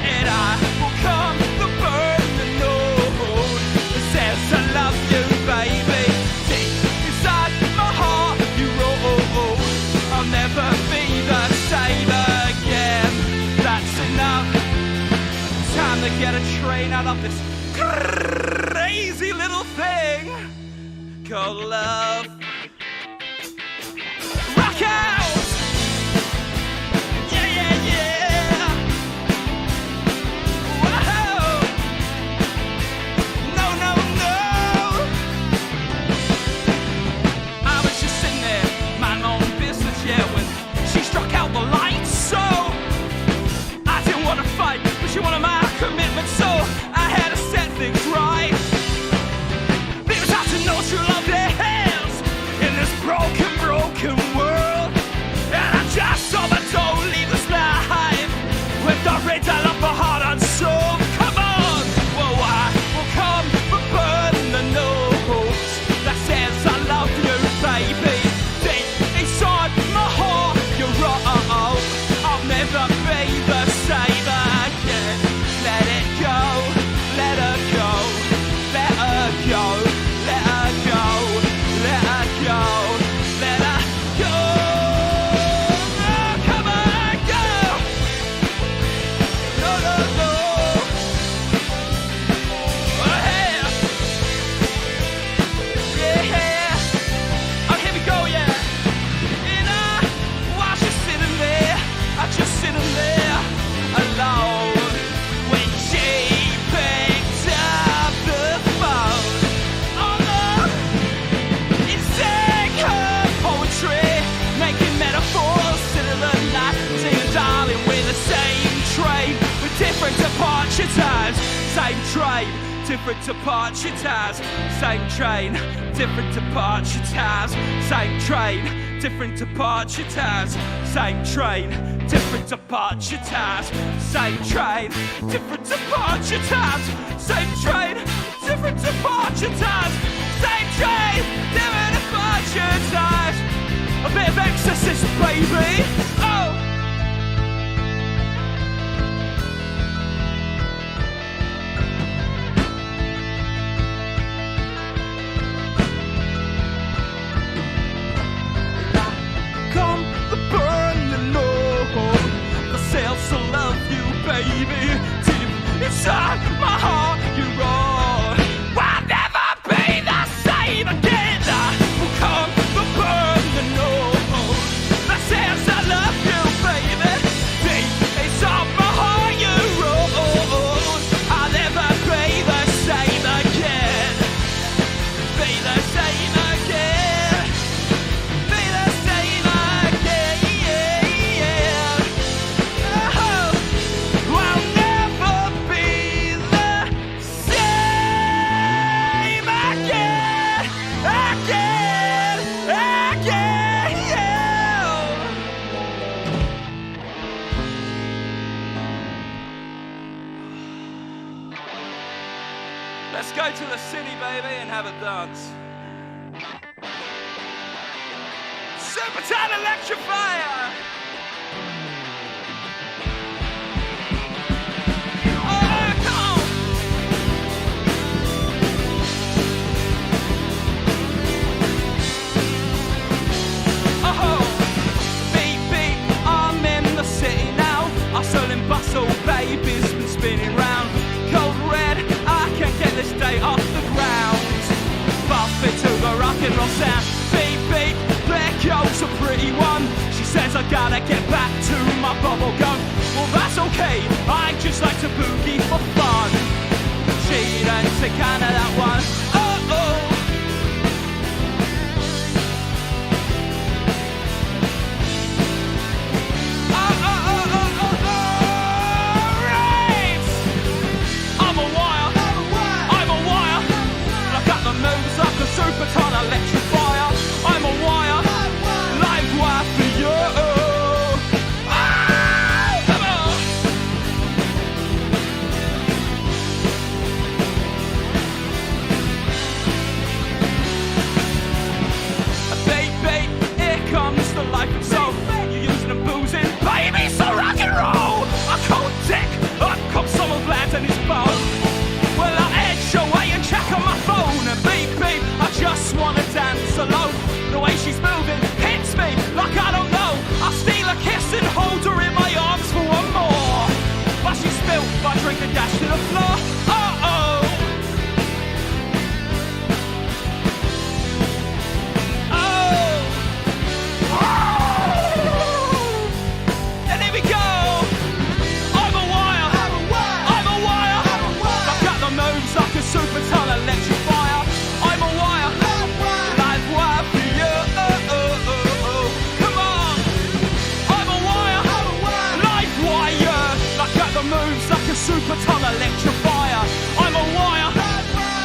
and I will come the burning note that says I love you, baby. Deep inside my heart, you wrote, I'll never be the same again. That's enough. Time to get a train out of this crazy little thing called love. Rock out! Yeah, yeah, yeah! Whoa! No, no, no! I was just sitting there, minding my own business, yeah, when she struck out the lights, so I didn't want to fight, but she wanted my commitment, so I had to set things right. Because I to know true love their hands in this broken, broken world. And I just saw the door leave this life with the riddle of a heart and soul. Come on, well, I will come but burn the notes that says I love you, baby. Deep inside my heart, you're wrong. I'll never be the same again. Let it go, let her go, let her go, let her go, let her go, let her go. Oh, come on, go. No, no, no. Oh, yeah. Yeah. Oh, here we go, yeah. And while she's sitting there, I just sitting there alone. When she picked up the phone, oh no, it sang her poetry, making metaphors into the night, singing, darling, we're the same train with different departure times. Same train, different departure times. Same train, different departure times. Same train, different departure times. Same train, different departure times. Same train, different departure times. Same train, different departure times. Same train, different departure times. A bit of exorcist, baby. Oh. Come the burning note that says I love you, baby. Deep inside my heart, you're on. I'll never be the same again. I will come the burning note that says I love the city, baby, and have a dance. Super tight electrifier. Oh, come on. Oh, beep, beep, I'm in the city now. Hustle and bustle, baby's been spinning round. Cold red, I can't get this day off the ground. Bump it to the rock and roll sound. Beep, beep, there goes a pretty one. She says I gotta get back to my bubble gum. Well, that's okay, I just like to boogie for fun. She don't take kind of that one. Oh-oh. Super ton electrifier. I'm a wire, live wire for you. Ah, come on. Baby, here comes the life and soul. You're using and boozing, baby, so rock and roll. A cold dick, up comes some of lads and his bone. Well, I edge away and check on my phone and beep, beep. I just wanna dance alone. The way she's moving hits me like I don't know. I steal a kiss and hold her in my arms for one more. But she spilled my drink and dashed to the floor. Uh-oh. Oh. Oh. And here we go. I'm a wire. I'm a wire. I've got the moves like a super ton electrifier. I'm a wire, live wire for you. Come on, I'm a wire, live wire. I got the moves like a super ton electrifier. I'm a wire,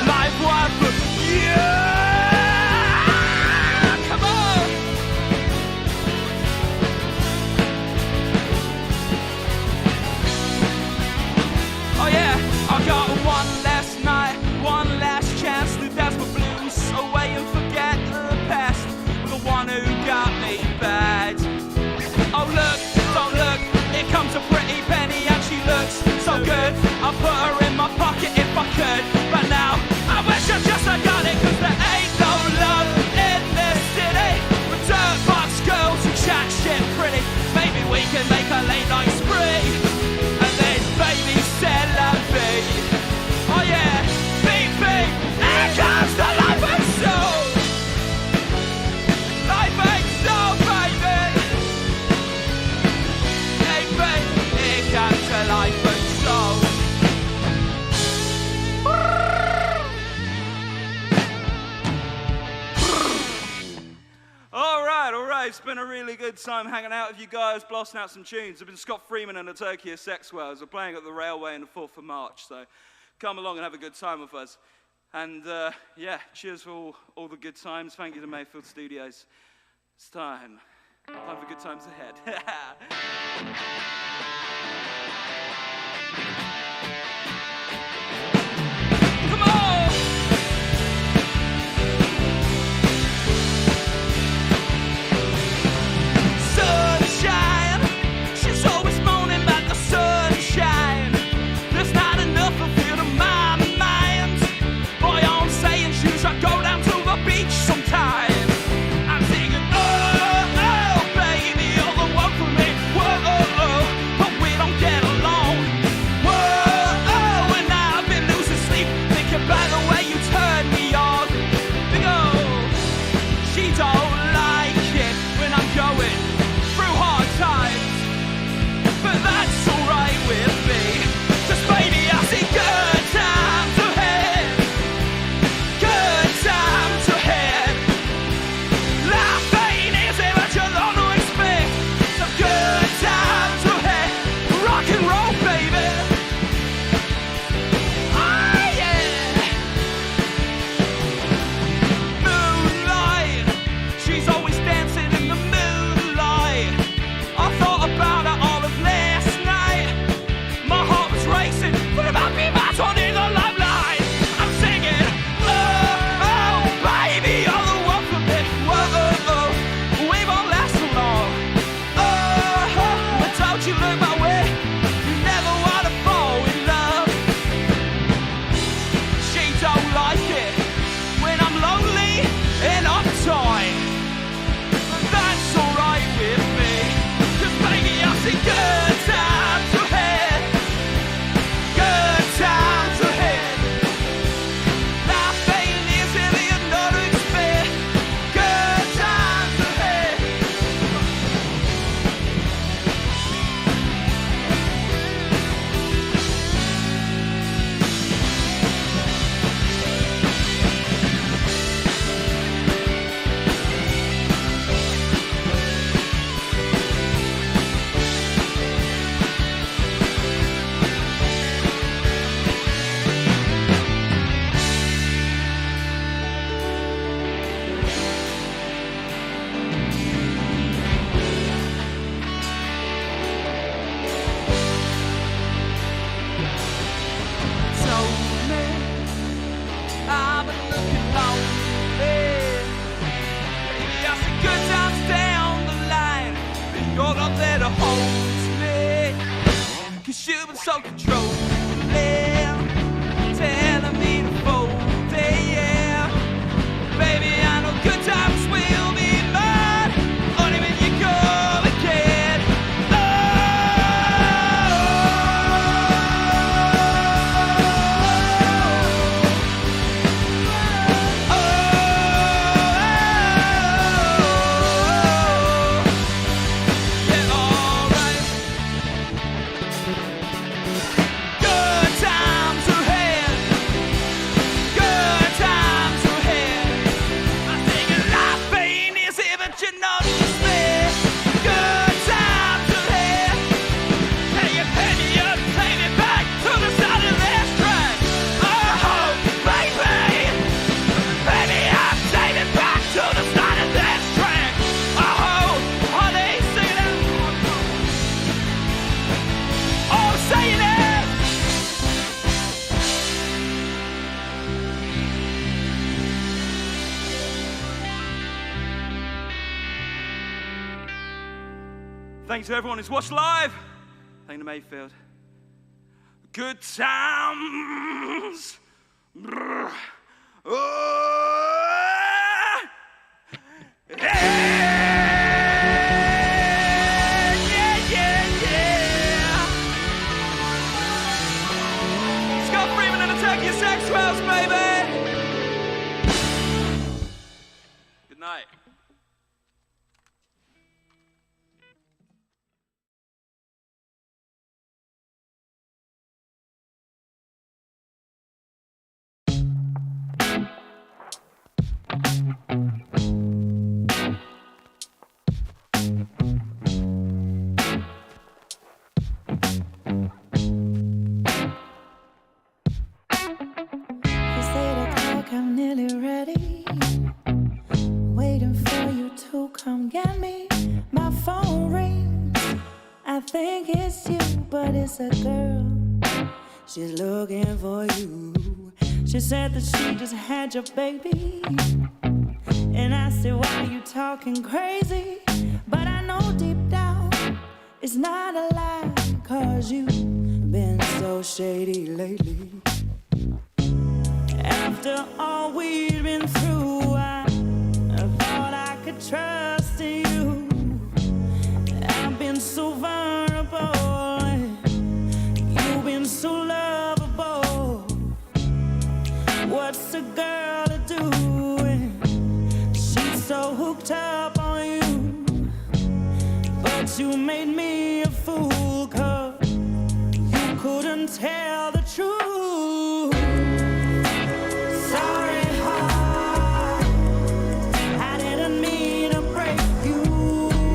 live wire for you. Come on. Oh yeah, I got one last night, one last chance to dance my blues away and forget the past. The one who got me bad. Oh look, don't look, here comes a pretty penny and she looks so good. I'll put her in my pocket if I could. But now, I wish I just had got it, cause there ain't no love in this city. With dirt box girls who chat shit pretty. Maybe we can make a late night spree. And then baby said love me. Oh yeah, beep beep, here comes the life and soul. Life and soul, baby. Hey baby, here comes the life and soul. All right, it's been a really good time hanging out with you guys, blasting out some tunes. I've been Scott Freeman and the Turkey of Sex Wells. We're playing at the Railway on the 4th of March, so come along and have a good time with us. And yeah, cheers for all the good times. Thank you to Mayfield Studios. It's time for good times ahead. Come on! Sunshine, she's always moaning about the sunshine. There's not enough of it in my mind. Boy, I'm saying shoes, I go down to the beach sometime. I'm singing, oh, oh, baby, you're the one for me. Whoa, oh, oh, but we don't get along. Whoa, so controlling, telling me to fold it, yeah. Baby, I know good times will be mine, only when you go again. Yeah, alright. Good times ahead. Good times ahead. I think life ain't easy, but you know this me. Good times ahead. Hey, you pay me up, take me back to the start of this track. Oh, baby. Baby, I'm taking it back to the start of this track. Oh, honey, sing it out. Oh, say it. Thanks to everyone who's watched live. Thank you to Mayfield. Good times. Brr. Oh. Yeah, yeah, yeah. Scott Freeman and Attack Your Sex House, baby. Good night. It's 8 o'clock, I'm nearly ready. Waiting for you to come get me. My phone rings. I think it's you, but it's a girl. She's looking for you. She said that she just had your baby. And I said, why you talking crazy? But I know deep down it's not a lie, 'cause you've been so shady lately. After all we've been through, I thought I could trust in you. I've been so vulnerable, you've been so lovable. What's a girl to do? She's so hooked up on you, but you made me a fool, 'cause you couldn't tell the truth. Sorry, heart, I didn't mean to break you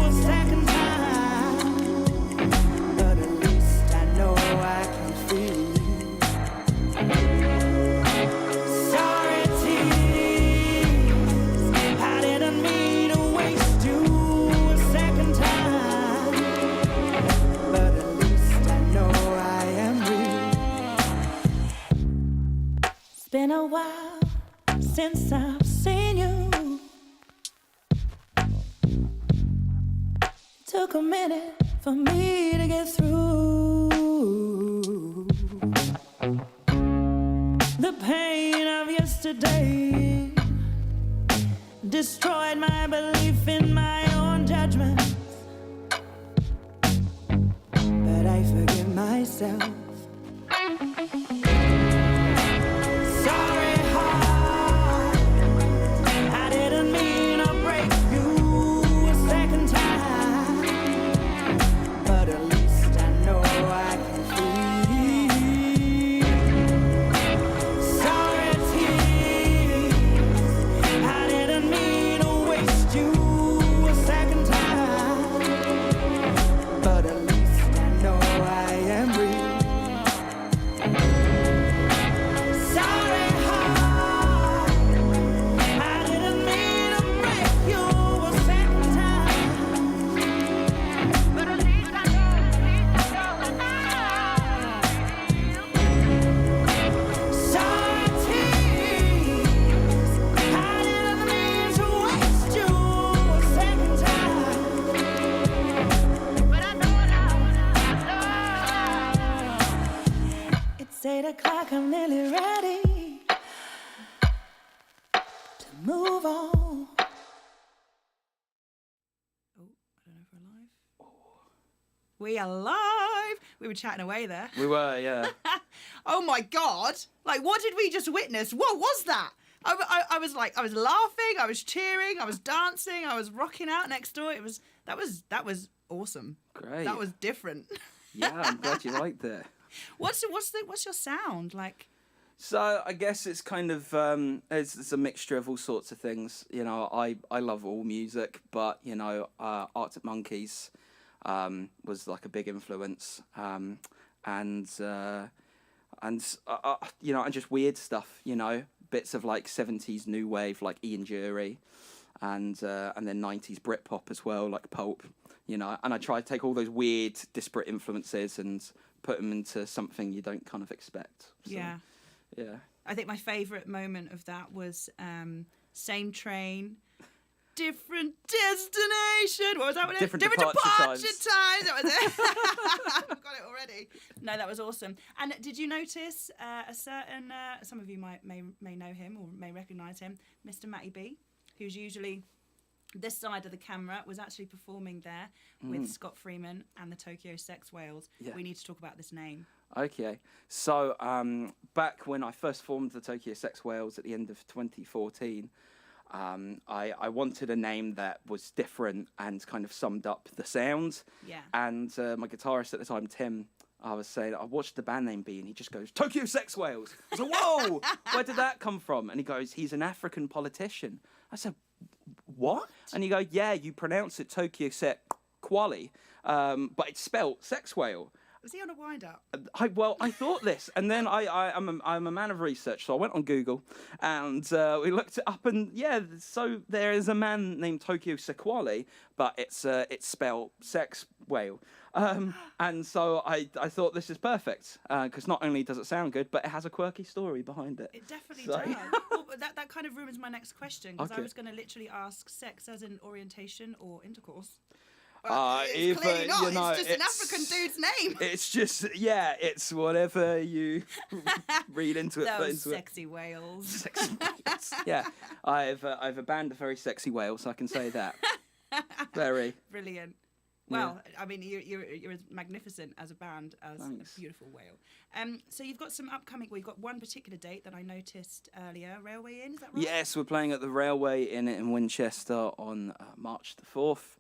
a second time, but at least I know I can feel you. Sorry, tears, I didn't mean to waste you a second time, but at least I know I am real. It's been a while since I've seen you. Took a minute for me to get through. The pain of yesterday destroyed my belief in my own judgments, but I forgive myself. Sorry, heart, I didn't mean to break you a second time, but at least I know I can feel. Sorry, tears, I didn't mean to waste you a second time, but at least I know I am real. we're alive. We are live. We were chatting away there. We were, yeah. Oh my God. Like, what did we just witness? What was that? I was like, I was laughing, I was cheering, I was dancing, I was rocking out next door. That was awesome. Great. That was different. Yeah, I'm glad you liked it. What's your sound like? So I guess it's kind of it's a mixture of all sorts of things. You know, I love all music, but you know, Arctic Monkeys was like a big influence, and you know, and just weird stuff. You know, bits of like 70s new wave, like Ian Dury, and then 90s Britpop as well, like Pulp. You know, and I try to take all those weird, disparate influences and put them into something you don't kind of expect. So, Yeah. Yeah. I think my favourite moment of that was same train, different destination. What was that one? Different departure departure time. That was it. I've got it already. No, that was awesome. And did you notice a certain? Some of you may know him or may recognise him, Mr. Matty B, who's usually this side of the camera, was actually performing there with Scott Freeman and the Tokyo Sex Whales. Yeah. We need to talk about this name. Okay, so back when I first formed the Tokyo Sex Whales at the end of 2014, I wanted a name that was different and kind of summed up the sound. Yeah. And my guitarist at the time, Tim, I was saying, I watched the band name be, and he just goes, Tokyo Sex Whales. I was like, whoa, where did that come from? And he goes, he's an African politician. I said, what? And he goes, yeah, you pronounce it Tokyo Sex Quali, but it's spelt sex whale. Was he on a wind-up? I thought this, and then I'm a man of research, so I went on Google, and we looked it up, and yeah, so there is a man named Tokyo Sequali, but it's spelled sex whale, and so I thought this is perfect, because not only does it sound good, but it has a quirky story behind it. It definitely So- does. Well, that kind of ruins my next question, because I Okay. was going to literally ask sex as in orientation or intercourse. If, It's clearly not. you know, it's just an African dude's name. It's just, yeah, it's whatever you read into it. put Those into it. sexy whales. Sexy whales. Yeah, I've a band of very sexy whales, so I can say that. Very. Brilliant. Well, I mean, you're as magnificent as a band as Thanks. a beautiful whale. So you've got some upcoming. Well, you've got one particular date that I noticed earlier. Railway Inn, is that right? Yes, we're playing at the Railway Inn in Winchester on March the 4th,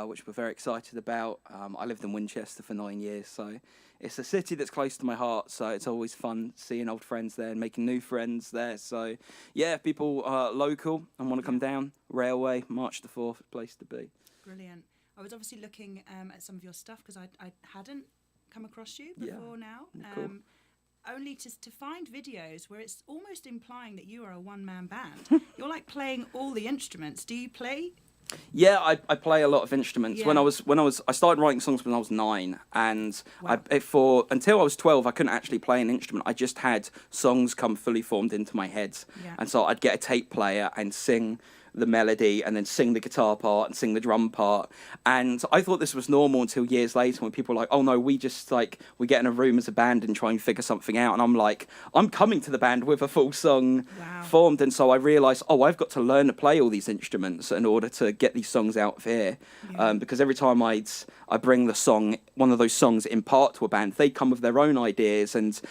which we're very excited about. I lived in Winchester for 9 years, so it's a city that's close to my heart, so it's always fun seeing old friends there and making new friends there. So, yeah, if people are local and want to come down, Railway, March the 4th, place to be. Brilliant. I was obviously looking at some of your stuff because I hadn't come across you before now. Cool. Only to find videos where it's almost implying that you are a one-man band. You're like playing all the instruments. Do you play? Yeah, I play a lot of instruments. Yeah. When I started writing songs when I was 9, and Wow. until I was 12, I couldn't actually play an instrument. I just had songs come fully formed into my head, Yeah. and so I'd get a tape player and sing the melody and then sing the guitar part and sing the drum part. And I thought this was normal until years later when people were like, oh no, we just we get in a room as a band and try and figure something out. And I'm like, I'm coming to the band with a full song Wow. formed. And so I realised, I've got to learn to play all these instruments in order to get these songs out of here. Yeah. Because every time I bring one of those songs in part to a band, they come with their own ideas. And,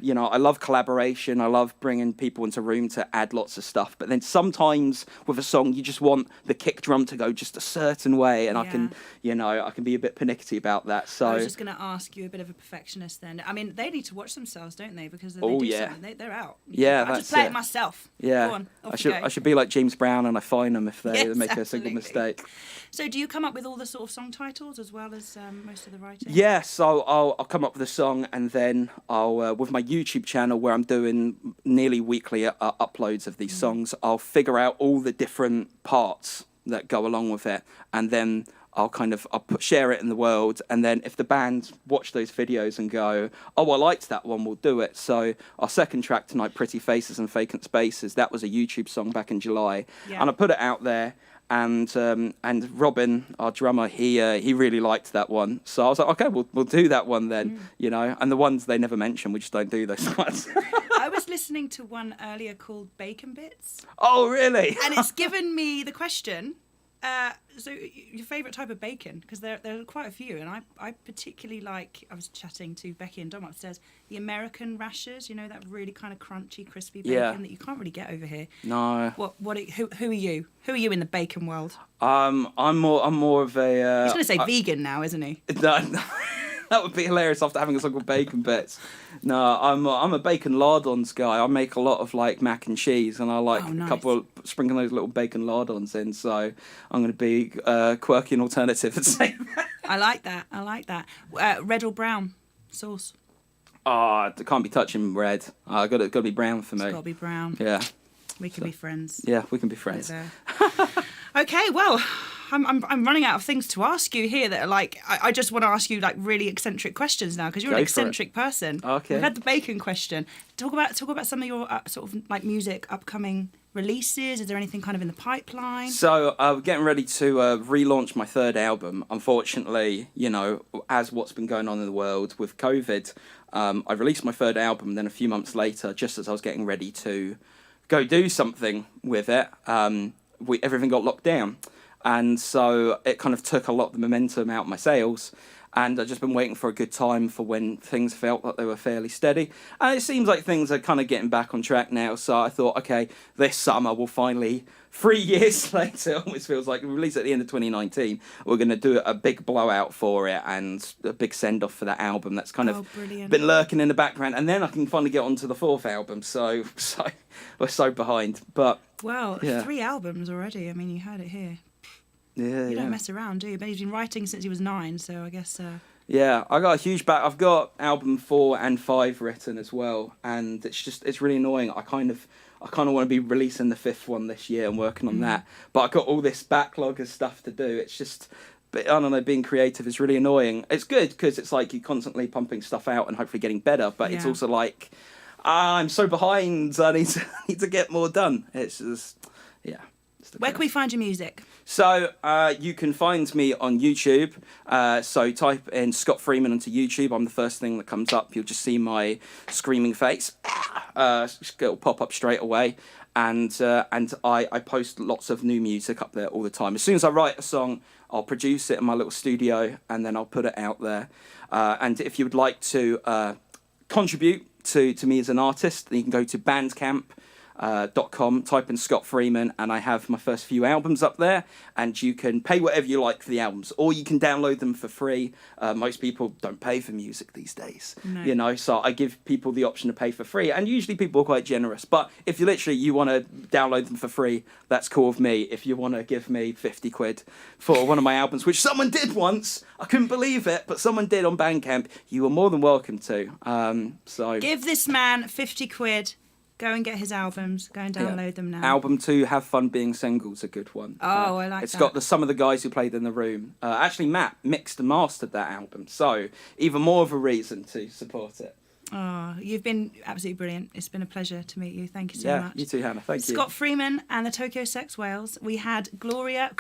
you know, I love collaboration. I love bringing people into a room to add lots of stuff. But then sometimes with a song, you just want the kick drum to go just a certain way. And I can be a bit pernickety about that. So I was just going to ask you, a bit of a perfectionist then. I mean, they need to watch themselves, don't they? Because if they Oh, do yeah. something, they're out. Yeah, I just that's play it. it myself. yeah, Go on, off I you go. should be like James Brown and I fine them if they Yes, make a absolutely. single mistake. So do you come up with all the sort of song titles as well as most of the writing? Yeah, so I'll come up with a song and then I'll with my YouTube channel where I'm doing nearly weekly uploads of these songs, I'll figure out all the different parts that go along with it, and then I'll share it in the world, and then if the band watch those videos and go, oh, I liked that one, we'll do it. So our second track tonight, Pretty Faces and Vacant Spaces, that was a YouTube song back in July, Yeah. and I put it out there. And Robin, our drummer, he really liked that one. So I was like, okay, we'll do that one then, you know. And the ones they never mention, we just don't do those ones. I was listening to one earlier called Bacon Bits, Oh, really? and it's given me the question, So your favourite type of bacon? Because there are quite a few, and I particularly like. I was chatting to Becky and Dom upstairs. The American rashers, you know, that really kind of crunchy, crispy bacon that you can't really get over here. No. Who are you? Who are you in the bacon world? I'm more of a. He's going to say vegan now, isn't he? No. That would be hilarious after having a song called Bacon Bits. No, I'm a bacon lardons guy. I make a lot of like mac and cheese, and I like nice. a couple of sprinkling those little bacon lardons in. So I'm going to be quirky and alternative and say that. I like that. Red or brown sauce? I can't be touching red. Got to be brown for me. It's got to be brown. Yeah. We can be friends. Yeah, we can be friends. Okay, well, I'm running out of things to ask you here that are like, I just want to ask you like really eccentric questions now because you're an eccentric person. Okay. We've had the bacon question. Talk about some of your sort of like music upcoming releases. Is there anything kind of in the pipeline? So we're getting ready to relaunch my third album. Unfortunately, you know, as what's been going on in the world with COVID, I released my third album. Then a few months later, just as I was getting ready to go do something with it, everything got locked down. And so it kind of took a lot of the momentum out of my sales. And I've just been waiting for a good time for when things felt like they were fairly steady. And it seems like things are kind of getting back on track now. So I thought, okay, this summer we'll finally, 3 years later, almost feels like we released at the end of 2019, we're going to do a big blowout for it and a big send-off for that album. That's kind of been lurking in the background. And then I can finally get onto the fourth album. So we're so behind. But well, yeah. 3 albums already. I mean, you heard it here. Yeah, you don't mess around, do you? But he's been writing since he was 9, so I guess. Yeah, I got a huge back. I've got album 4 and 5 written as well, and it's really annoying. I kind of want to be releasing the 5th one this year and working on that, but I've got all this backlog of stuff to do. It's just, I don't know, being creative is really annoying. It's good because it's like you're constantly pumping stuff out and hopefully getting better, but it's also like I'm so behind. I need to get more done. It's just Where can we find your music? So you can find me on YouTube. So type in Scott Freeman onto YouTube. I'm the first thing that comes up. You'll just see my screaming face. It'll pop up straight away. And I post lots of new music up there all the time. As soon as I write a song, I'll produce it in my little studio and then I'll put it out there. And if you would like to contribute to me as an artist, then you can go to Bandcamp. .com, type in Scott Freeman, and I have my first few albums up there, and you can pay whatever you like for the albums, or you can download them for free. Most people don't pay for music these days, you know, so I give people the option to pay for free, and usually people are quite generous. But if you want to download them for free, that's cool with me. If you want to give me 50 quid for one of my albums, which someone did once, I couldn't believe it, but someone did on Bandcamp, you are more than welcome to. So give this man 50 quid. Go and get his albums. Go and download them now. Album 2, Have Fun Being Single, is a good one. Oh, I like that. It's got some of the guys who played in the room. Actually, Matt mixed and mastered that album, so even more of a reason to support it. Oh, you've been absolutely brilliant. It's been a pleasure to meet you. Thank you so much. Yeah, you too, Hannah. Thank you. Scott Freeman and the Tokyo Sex Whales. We had Gloria.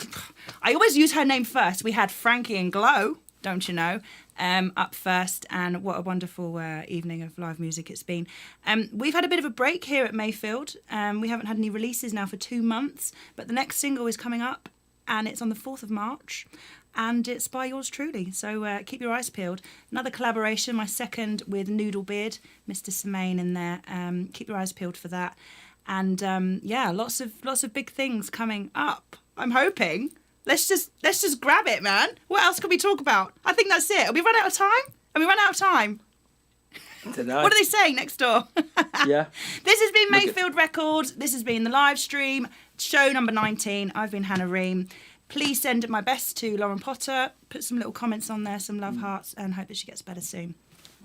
I always use her name first. We had Frankie and Glow, don't you know, up first, and what a wonderful evening of live music it's been. We've had a bit of a break here at Mayfield. We haven't had any releases now for 2 months, but the next single is coming up, and it's on the 4th of March, and it's by yours truly, so keep your eyes peeled. Another collaboration, my second, with Noodlebeard, Mr. Semaine in there. Keep your eyes peeled for that, and lots of big things coming up, I'm hoping. Let's just grab it, man. What else can we talk about? I think that's it. Have we run out of time? I don't know. What are they saying next door? Yeah. This has been Mayfield Records. This has been the live stream, show number 19. I've been Hannah Ream. Please send my best to Lauren Potter. Put some little comments on there, some love hearts, and hope that she gets better soon.